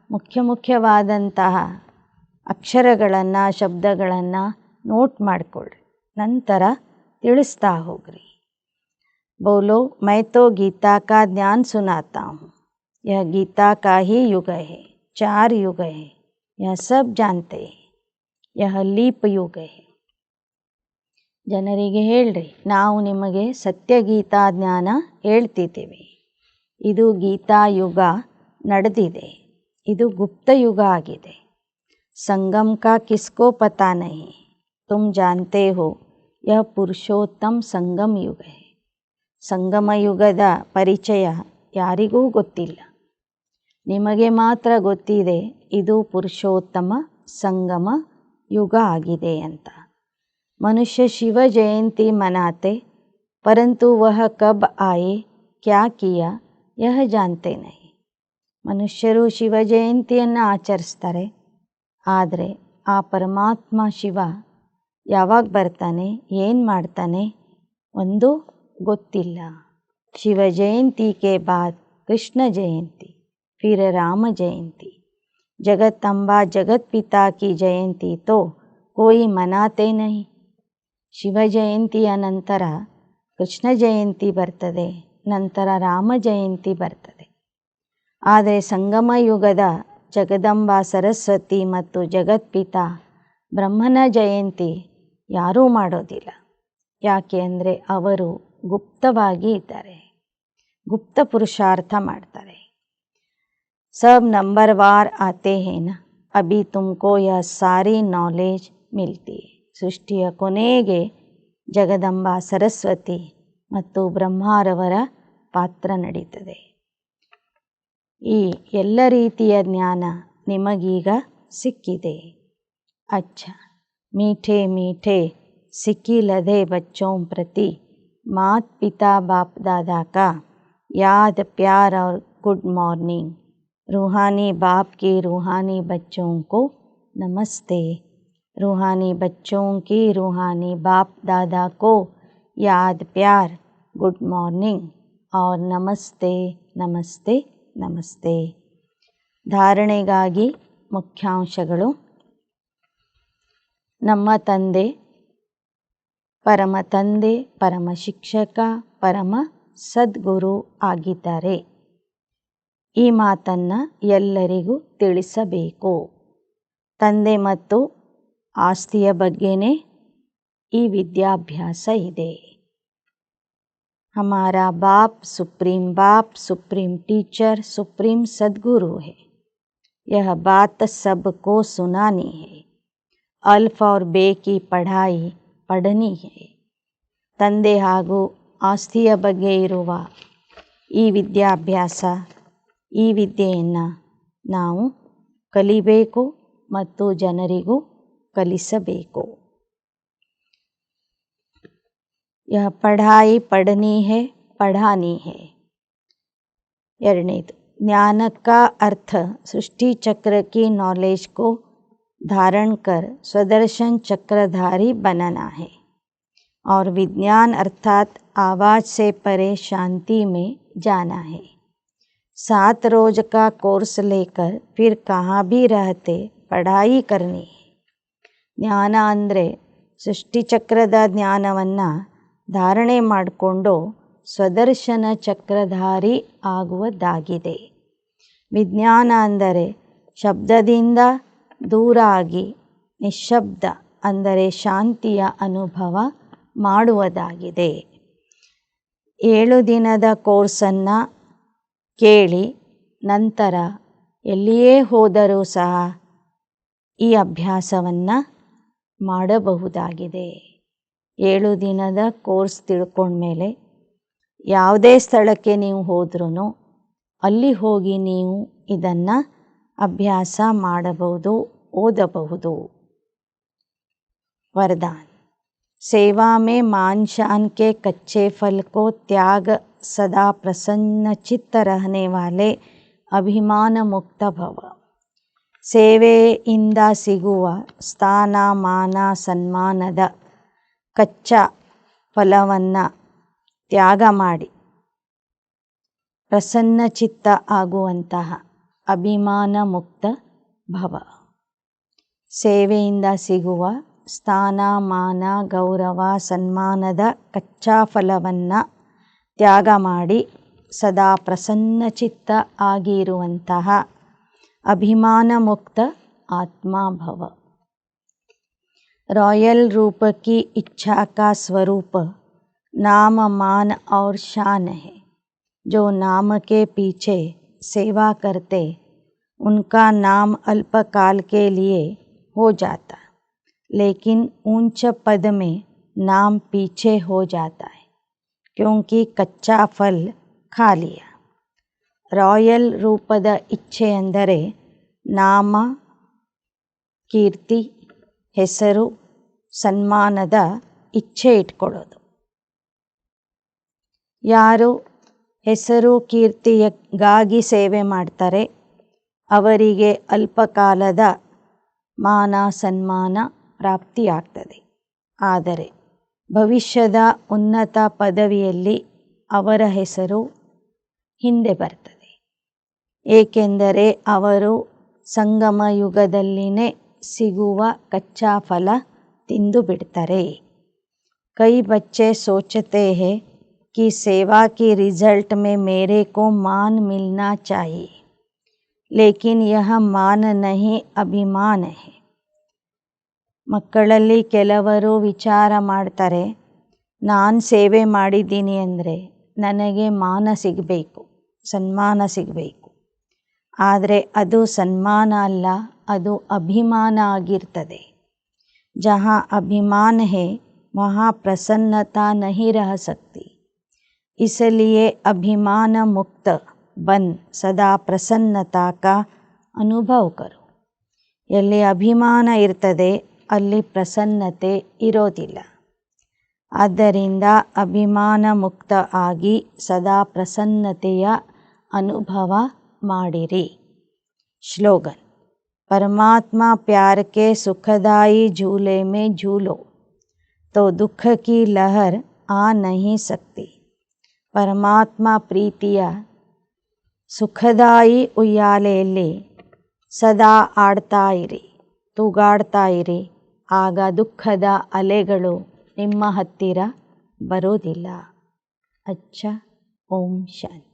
ಮುಖ್ಯವಾದಂತಹ ಅಕ್ಷರಗಳನ್ನು ಶಬ್ದಗಳನ್ನು ನೋಟ್ ಮಾಡಿಕೊಳ್ಳ್ರಿ, ನಂತರ ತಿಳಿಸ್ತಾ ಹೋಗ್ರಿ. बोलो मैं तो गीता का ज्ञान सुनाता हूँ, यह गीता का ही युग है, 4 युग है, यह सब जानते हैं, यह लीप युग है. ಜನರಿಗೆ ಹೇಳ್ರಿ, ನಾವು ನಿಮಗೆ ಸತ್ಯಗೀತಾ ಜ್ಞಾನ ಹೇಳ್ತಿದ್ದೀವಿ. ಇದು ಗೀತಾ ಯುಗ ನಡೆದಿದೆ, ಇದು ಗುಪ್ತ ಯುಗ ಆಗಿದೆ. ಸಂಗಮ್ ಕಾ ಕಿಸ್ಕೋ ಪತಾ ನಹಿ, ತುಮ್ ಜಾನ್ತೆ ಹೋ ಯಹ ಪುರುಷೋತ್ತಮ್ ಸಂಗಮ್ ಯುಗ ಹೈ. ಸಂಗಮ ಯುಗದ ಪರಿಚಯ ಯಾರಿಗೂ ಗೊತ್ತಿಲ್ಲ, ನಿಮಗೆ ಮಾತ್ರ ಗೊತ್ತಿದೆ ಇದು ಪುರುಷೋತ್ತಮ ಸಂಗಮ ಯುಗ ಆಗಿದೆ ಅಂತ. मनुष्य शिव जयंती मनाते, परंतु वह कब आए क्या किया यह जानते नहीं. ಮನುಷ್ಯರು ಶಿವ ಜಯಂತಿಯನ್ನು ಆಚರಿಸ್ತಾರೆ, ಆದರೆ ಆ ಪರಮಾತ್ಮ ಶಿವ ಯಾವಾಗ ಬರ್ತಾನೆ, ಏನು ಮಾಡ್ತಾನೆ ಒಂದು ಗೊತ್ತಿಲ್ಲ. ಶಿವ ಜಯಂತಿ के बाद कृष्ण जयंती, फिर राम जयंती. जगत अम्बा जगत पिता की जयंती तो कोई मनाते नहीं. ಶಿವ ಜಯಂತಿಯ ನಂತರ ಕೃಷ್ಣ ಜಯಂತಿ ಬರ್ತದೆ, ನಂತರ ರಾಮ ಜಯಂತಿ ಬರ್ತದೆ. ಆದರೆ ಸಂಗಮ ಯುಗದ ಜಗದಂಬಾ ಸರಸ್ವತಿ ಮತ್ತು ಜಗತ್ಪಿತ ಬ್ರಹ್ಮನ ಜಯಂತಿ ಯಾರೂ ಮಾಡೋದಿಲ್ಲ. ಯಾಕೆ ಅಂದರೆ ಅವರು ಗುಪ್ತವಾಗಿ ಇದ್ದಾರೆ, ಗುಪ್ತ ಪುರುಷಾರ್ಥ ಮಾಡ್ತಾರೆ. सब नंबरवार आते हैं ना, अभी तुमको यह सारी नॉलेज मिलती है. ಸೃಷ್ಟಿಯ ಕೊನೆಗೆ ಜಗದಂಬಾ ಸರಸ್ವತಿ ಮತ್ತು ಬ್ರಹ್ಮಾರವರ ಪಾತ್ರ ನಡೀತದೆ. ಈ ಎಲ್ಲ ರೀತಿಯ ಜ್ಞಾನ ನಿಮಗೀಗ ಸಿಕ್ಕಿದೆ. अच्छा मीठे मीठे सिक्की लदे बच्चों प्रति मात पिता बाप दादा का याद प्यार और गुड मॉर्निंग. रूहानी बाप के रूहानी बच्चों को नमस्ते. रूहानी बच्चों की रूहानी बाप दादा को याद प्यार गुड मॉर्निंग और नमस्ते नमस्ते नमस्ते. ಧಾರಣೆಗಾಗಿ ಮುಖ್ಯಾಂಶಗಳು. ನಮ್ಮ ತಂದೆ ಪರಮ ತಂದೆ, ಪರಮ ಶಿಕ್ಷಕ, ಪರಮ ಸದ್ಗುರು ಆಗಿದ್ದಾರೆ. ಈ ಮಾತನ್ನು ಎಲ್ಲರಿಗೂ ತಿಳಿಸಬೇಕು. ತಂದೆ ಮತ್ತು ಆಸ್ತಿಯ ಬಗ್ಗೆನೇ ಈ ವಿದ್ಯಾಭ್ಯಾಸ ಇದೆ. हमारा बाप सुप्रीम टीचर सुप्रीम सद्गुरु है. यह बात सबको सुनानी है. अल्फ और बे की पढ़ाई पढ़नी है. ತಂದೆ ಹಾಗೂ ಆಸ್ತಿಯ ಬಗ್ಗೆ ಇರುವ ಈ ವಿದ್ಯಾಭ್ಯಾಸ, ಈ ವಿದ್ಯೆಯನ್ನು ನಾವು ಕಲಿಬೇಕು ಮತ್ತು ಜನರಿಗೂ ಕಲಿಸಬೇಕು. यह पढ़ाई पढ़नी है, पढ़ानी है. ಎರಡನೇದು, ज्ञान का अर्थ सृष्टि चक्र की नॉलेज को धारण कर स्वदर्शन चक्रधारी बनना है. और विज्ञान अर्थात आवाज़ से परे शांति में जाना है. 7 रोज का कोर्स लेकर फिर कहाँ भी रहते पढ़ाई करनी है. ಜ್ಞಾನ ಅಂದರೆ ಸೃಷ್ಟಿಚಕ್ರದ ಜ್ಞಾನವನ್ನು ಧಾರಣೆ ಮಾಡಿಕೊಂಡು ಸ್ವದರ್ಶನ ಚಕ್ರಧಾರಿ ಆಗುವುದಾಗಿದೆ. ವಿಜ್ಞಾನ ಅಂದರೆ ಶಬ್ದದಿಂದ ದೂರ ಆಗಿ ನಿಶ್ಶಬ್ದ ಅಂದರೆ ಶಾಂತಿಯ ಅನುಭವ ಮಾಡುವುದಾಗಿದೆ. 7 ದಿನದ ಕೋರ್ಸನ್ನು ಕೇಳಿ ನಂತರ ಎಲ್ಲಿಯೇ ಹೋದರೂ ಸಹ ಈ ಅಭ್ಯಾಸವನ್ನು ಮಾಡಬಹುದಾಗಿದೆ. 7 ದಿನದ ಕೋರ್ಸ್ ತಿಳ್ಕೊಂಡ್ಮೇಲೆ ಯಾವುದೇ ಸ್ಥಳಕ್ಕೆ ನೀವು ಹೋದ್ರೂ ಅಲ್ಲಿ ಹೋಗಿ ನೀವು ಇದನ್ನು ಅಭ್ಯಾಸ ಮಾಡಬಹುದು, ಓದಬಹುದು. वरदान: सेवा में मान शान के कच्चे फल को त्याग सदा प्रसन्न चित्त रहने वाले ಅಭಿಮಾನ ಮುಕ್ತ ಭವ. ಸೇವೆಯಿಂದ ಸಿಗುವ ಸ್ಥಾನ ಮಾನ ಸನ್ಮಾನದ ಕಚ್ಚಾ ಫಲವನ್ನು ತ್ಯಾಗ ಮಾಡಿ ಪ್ರಸನ್ನಚಿತ್ತ ಆಗುವಂತಹ ಅಭಿಮಾನ ಮುಕ್ತ ಭವ. ಸೇವೆಯಿಂದ ಸಿಗುವ ಸ್ಥಾನ ಮಾನ ಗೌರವ ಸನ್ಮಾನದ ಕಚ್ಚಾ ಫಲವನ್ನು ತ್ಯಾಗ ಮಾಡಿ ಸದಾ ಪ್ರಸನ್ನಚಿತ್ತ ಆಗಿರುವಂತಹ अभिमान मुक्त आत्मा भव. रॉयल रूप की इच्छा का स्वरूप नाम मान और शान है. जो नाम के पीछे सेवा करते उनका नाम अल्पकाल के लिए हो जाता, लेकिन ऊंच पद में नाम पीछे हो जाता है क्योंकि कच्चा फल खा लिया. ರಾಯಲ್ ರೂಪದ ಇಚ್ಛೆ ಅಂದರೆ ನಾಮ, ಕೀರ್ತಿ, ಹೆಸರು, ಸನ್ಮಾನದ ಇಚ್ಛೆ ಇಟ್ಕೊಳ್ಳೋದು. ಯಾರು ಹೆಸರು ಕೀರ್ತಿಗಾಗಿ ಸೇವೆ ಮಾಡ್ತಾರೆ ಅವರಿಗೆ ಅಲ್ಪಕಾಲದ ಮಾನ ಸನ್ಮಾನ ಪ್ರಾಪ್ತಿಯಾಗ್ತದೆ. ಆದರೆ ಭವಿಷ್ಯದ ಉನ್ನತ ಪದವಿಯಲ್ಲಿ ಅವರ ಹೆಸರು ಹಿಂದೆ ಬರ್ತದೆ. ಏಕೆಂದರೆ ಅವರು ಸಂಗಮ ಯುಗದಲ್ಲಿನೇ ಸಿಗುವ ಕಚ್ಚಾ ಫಲ ತಿಂದು ಬಿಡ್ತಾರೆ. ಕೈ ಬಚ್ಚೆ ಸೋಚತೆ ಹೈ कि सेवा की रिजल्ट में मेरे को मान मिलना चाहिए, लेकिन यह मान नहीं अभिमान है. ಮಕ್ಕಳಲ್ಲಿ ಕೆಲವರು ವಿಚಾರ ಮಾಡ್ತಾರೆ, ನಾನು ಸೇವೆ ಮಾಡಿದ್ದೀನಿ ಅಂದರೆ ನನಗೆ ಮಾನ ಸಿಗಬೇಕು, ಸನ್ಮಾನ ಸಿಗಬೇಕು. ಆದರೆ ಅದು ಸನ್ಮಾನ ಅಲ್ಲ, ಅದು ಅಭಿಮಾನ ಆಗಿರ್ತದೆ. ಜहाँ अभिमान है वहाँ प्रसन्नता नहीं रह सकती. इसलिए अभिमान मुक्त बन सदा प्रसन्नता का अनुभव करो. ಎಲ್ಲಿ ಅಭಿಮಾನ ಇರ್ತದೆ ಅಲ್ಲಿ ಪ್ರಸನ್ನತೆ ಇರೋದಿಲ್ಲ. ಆದ್ದರಿಂದ ಅಭಿಮಾನ ಮುಕ್ತ ಆಗಿ ಸದಾ ಪ್ರಸನ್ನತೆಯ ಅನುಭವ ಮಾಡಿರಿ. श्लोगन: परमात्मा प्यार के सुखदाई झूले में झूलो तो दुख की लहर आ नहीं सकती. ಪರಮಾತ್ಮ ಪ್ರೀತಿಯ ಸುಖದಾಯಿ ಉಯ್ಯಾಲೆಯಲ್ಲಿ ಸದಾ ಆಡ್ತಾ ಇರಿ, ತೂಗಾಡ್ತಾ ಇರಿ, ಆಗ ದುಃಖದ ಅಲೆಗಳು ನಿಮ್ಮ ಹತ್ತಿರ ಬರೋದಿಲ್ಲ. ಅಚ್ಚ. ಓಂ ಶಾಂತಿ.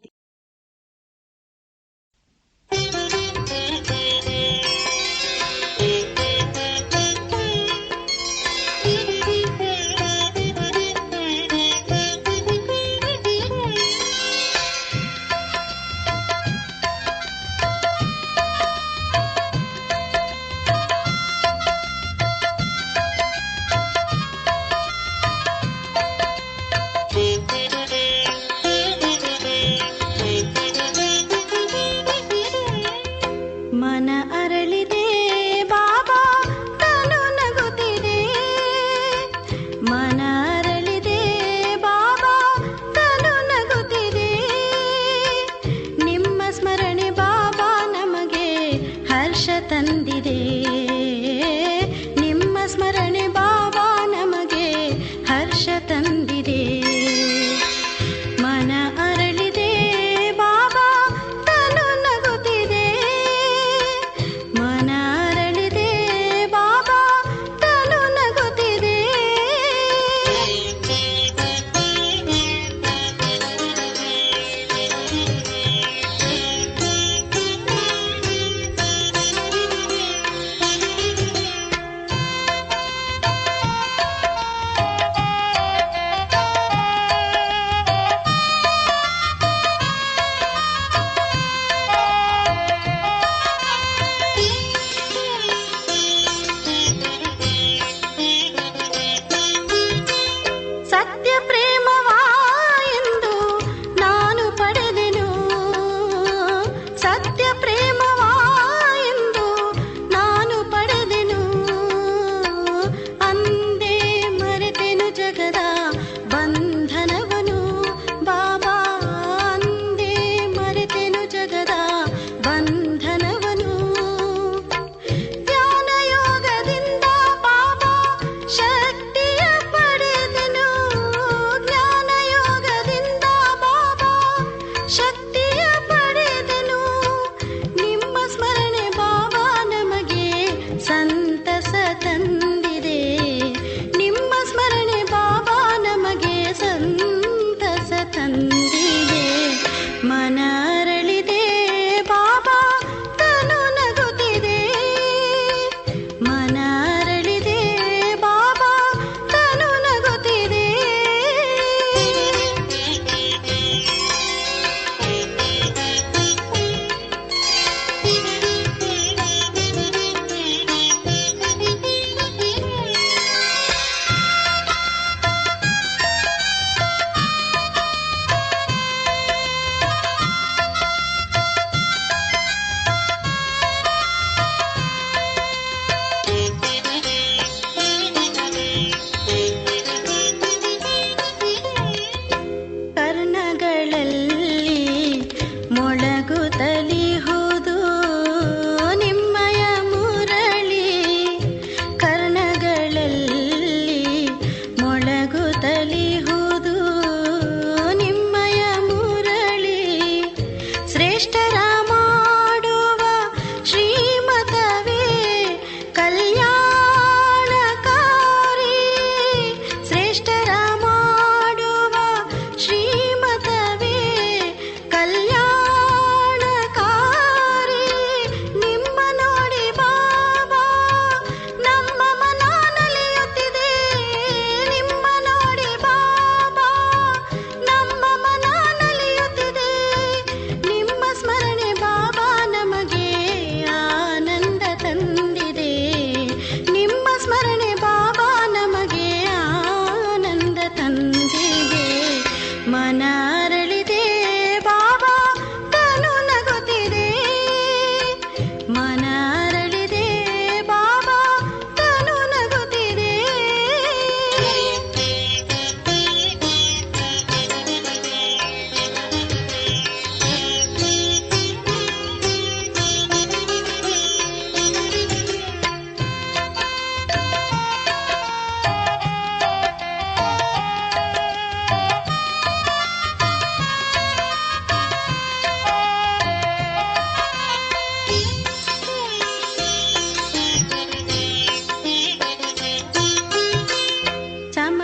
ಮನ ಅರಳಿದೆ ಬಾಬಾ ತನು ನಗುತ್ತಿದೆ, ಮನ ಅರಳಿದೆ ಬಾಬಾ ತನು ನಗುತ್ತಿದೆ. ನಿಮ್ಮ ಸ್ಮರಣೆ ಬಾಬಾ ನಮಗೆ ಹರ್ಷ ತಂದಿದೆ, ನಿಮ್ಮ ಸ್ಮರಣೆ ಬಾಬಾ ನಮಗೆ ಹರ್ಷ ತಂದಿದೆ. ಮನ ಅರಳಿದೆ ಬಾಬಾ ತನು ನಗುತ್ತಿದೆ, ಮನ ಅರಳಿದೆ ಬಾಬಾ ತನು ನಗುತ್ತಿದೆ.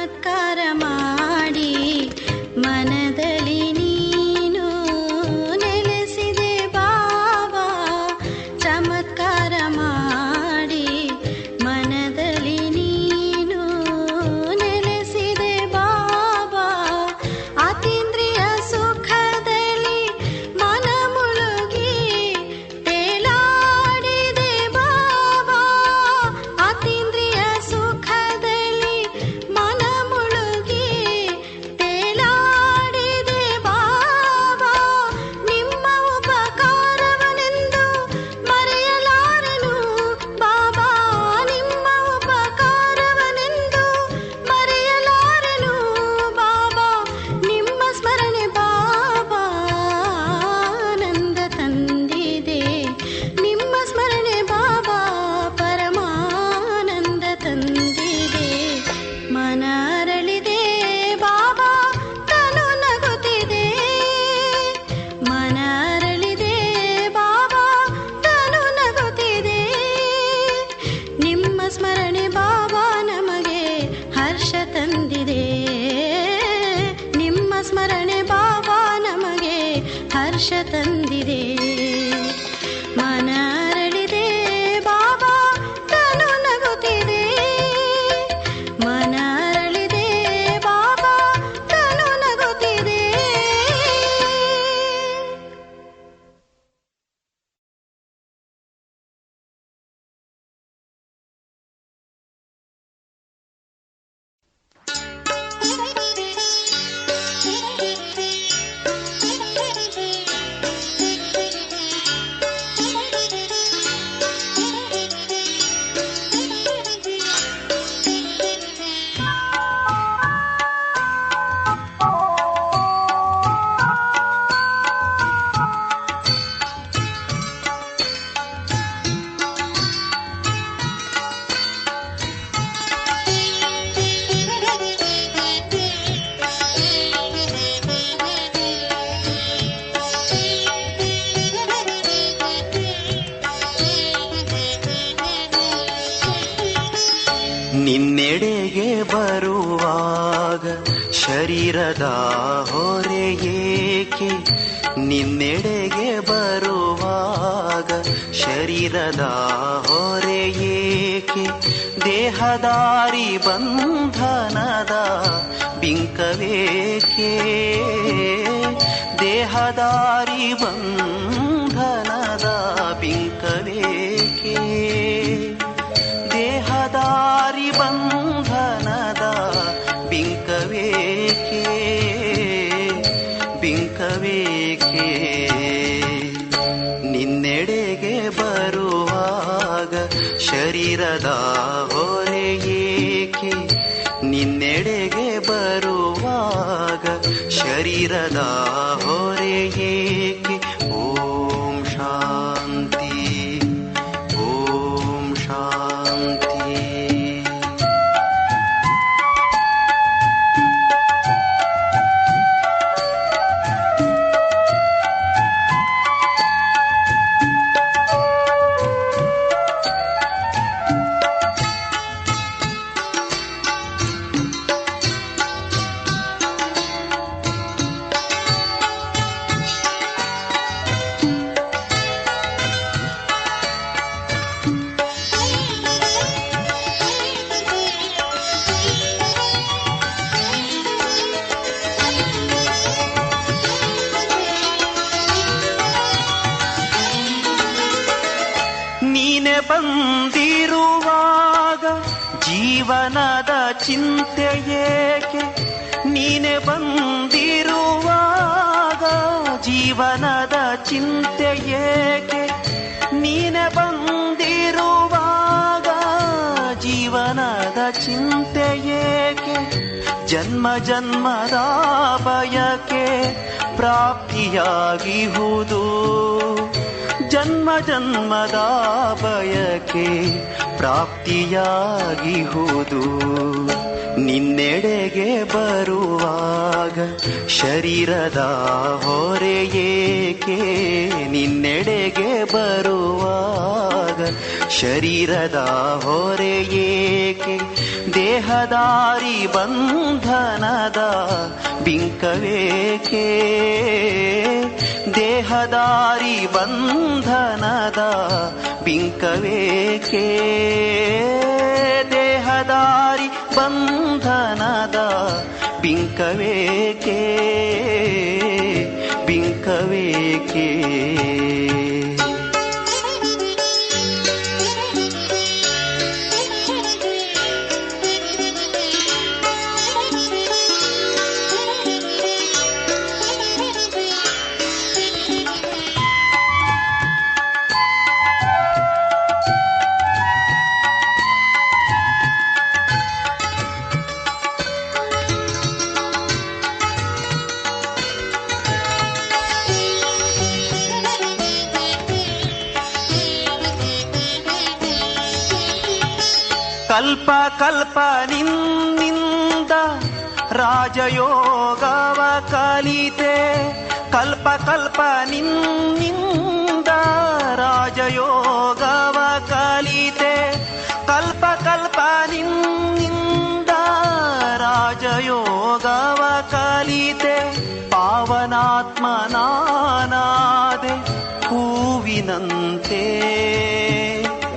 ಚಮತ್ಕಾರ ಮಾಡಿ ಮನದಲ್ಲಿ ನೀನು ನೆಲೆಸಿದೆ ಬಾಬಾ. ಚಮತ್ಕಾರ ಮಾಡಿ ಮನದಲ್ಲಿ ನೀನು ನೆಲೆಸಿದೆ ಬಾಬಾ. ಅತೀಂದ್ರಿಯ ಸುಖದಲ್ಲಿ ಮನ ಮುಳುಗಿ ತೇಲಾಡಿದೆ ಬಾಬಾ. ಅತೀಂದ್ರಿಯ ಸುಖದಲ್ಲಿ ಮನ ಮುಳುಗಿ ತೇಲಾಡಿದೆ ಬಾಬಾ. ನಿಮ್ಮ ಉಪಕಾರವನೆಂದು ಮರೆಯಲಾರೆನು ಬಾಬಾ. ನಿಮ್ಮ ಉಪಕಾರವನೆಂದು ಮರೆಯಲಾರೆನು ಬಾಬಾ. ನಿಮ್ಮ ಸ್ಮರಣೆ ಬಾಬಾ ಆನಂದ ತಂದಿದೆ. ನಿಮ್ಮ ಸ್ಮರಣೆ ಬಾಬಾ ಪರಮಾನಂದ ತಂದಿದೆ. ಮನ ಅರಳಿದೆ ಬಾಬಾ, ತನು ನಗುತ್ತಿದೆ. ಮನ ಅರಳಿದೆ ಬಾಬಾ, ತನು ನಗುತ್ತಿದೆ. ನಿಮ್ಮ ಸ್ಮರಣೆ ಬಾಬಾ ನಮಗೆ ಹರ್ಷ ತಂದಿದೆ. ನಿಮ್ಮ ಸ್ಮರಣೆ ಬಾಬಾ ನಮಗೆ ಹರ್ಷ ತಂದಿದೆ. ಮನ ಅರಳಿದೆ ಬಾಬಾ, ತನು ನಗುತ್ತಿದೆ. ಮನ ಅರಳಿದೆ ಬಾಬಾ, ತನು ನಗುತ್ತಿದೆ. ನಿನ್ನೆಡೆಗೆ ಬರುವಾಗ ಶರೀರದ ಹೊರೆ ಏಕೆ? ನಿನ್ನೆಡೆಗೆ ಬರುವಾಗ ಶರೀರದ ಹೊರೆ ಏಕೆ? ದೇಹದಾರಿ ಬಂಧನದ ಬಿಂಕವೇಕೆ? ದೇಹದಾರಿ ಬಂಧನದ ಬಿಂಕವೇಕೆ? ದೇಹದಾರಿ ಬಂಧನದ ಬಿಂಕವೇಕೆ? ಬಿಂಕವೇಕೆ? ನಿನ್ನೆಡೆಗೆ ಬರುವಾಗ ಶರೀರದ ಹೊರೆ ಏಕೆ? ನಿನ್ನೆಡೆಗೆ ಬರುವಾಗ ಶರೀರದ ಹೊರೆ ಏಕೆ? ಓಂ ಶಾಂತಿ, ಓಂ ಶಾಂತಿ. ನೀನೆ ಬಂದಿರುವಾಗ ಜೀವನದ ಚಿಂತೆ ಏಕೆ? ನೀನೆ ಬಂದಿರುವಾಗ ಜೀವನದ ಚಿಂತೆ ಏಕೆ? ನೀನೆ ಬಂದಿರುವಾಗ ಜೀವನದ ಚಿಂತೆ ಏಕೆ? ಜನ್ಮ ಜನ್ಮದ ಬಯಕೆ ಪ್ರಾಪ್ತಿಯಾಗಿಹುದು. ಜನ್ಮ ಜನ್ಮದ ಬಯಕೆ ಪ್ರಾಪ್ತಿಯಾಗಿಹುದು. ನಿನ್ನೆಡೆಗೆ ಬರುವಾಗ ಶರೀರದ ಹೊರೆ ಏಕೆ? ನಿನ್ನೆಡೆಗೆ ಬರುವಾಗ ಶರೀರದ ಹೊರೆ ಏಕೆ? ದೇಹದಾರಿ ಬಂಧನದ ಬಿಂಕವೇಕೆ, ದೇಹದಾರಿ ಬಂಧನದ ಬಿಂಕವೇಕೆ, ದೇಹದಾರಿ ಬಂಧನದ ಬಿಂಕವೇಕೆ, ಬಿಂಕವೇಕೆ. ಕಲ್ಪ ಕಲ್ಪ ನಿನ್ನಿಂದ ರಾಜಯೋಗವ ಕಲಿತೆ, ಕಲ್ಪ ಕಲ್ಪ ನಿನ್ನಿಂದ ರಾಜಯೋಗವ ಕಲಿತೆ, ಕಲ್ಪ ಕಲ್ಪ ನಿನ್ನಿಂದ ರಾಜಯೋಗವ ಕಲಿತೆ, ಪಾವನಾತ್ಮನಾನಾದೆ ಹೂವಿನಂತೆ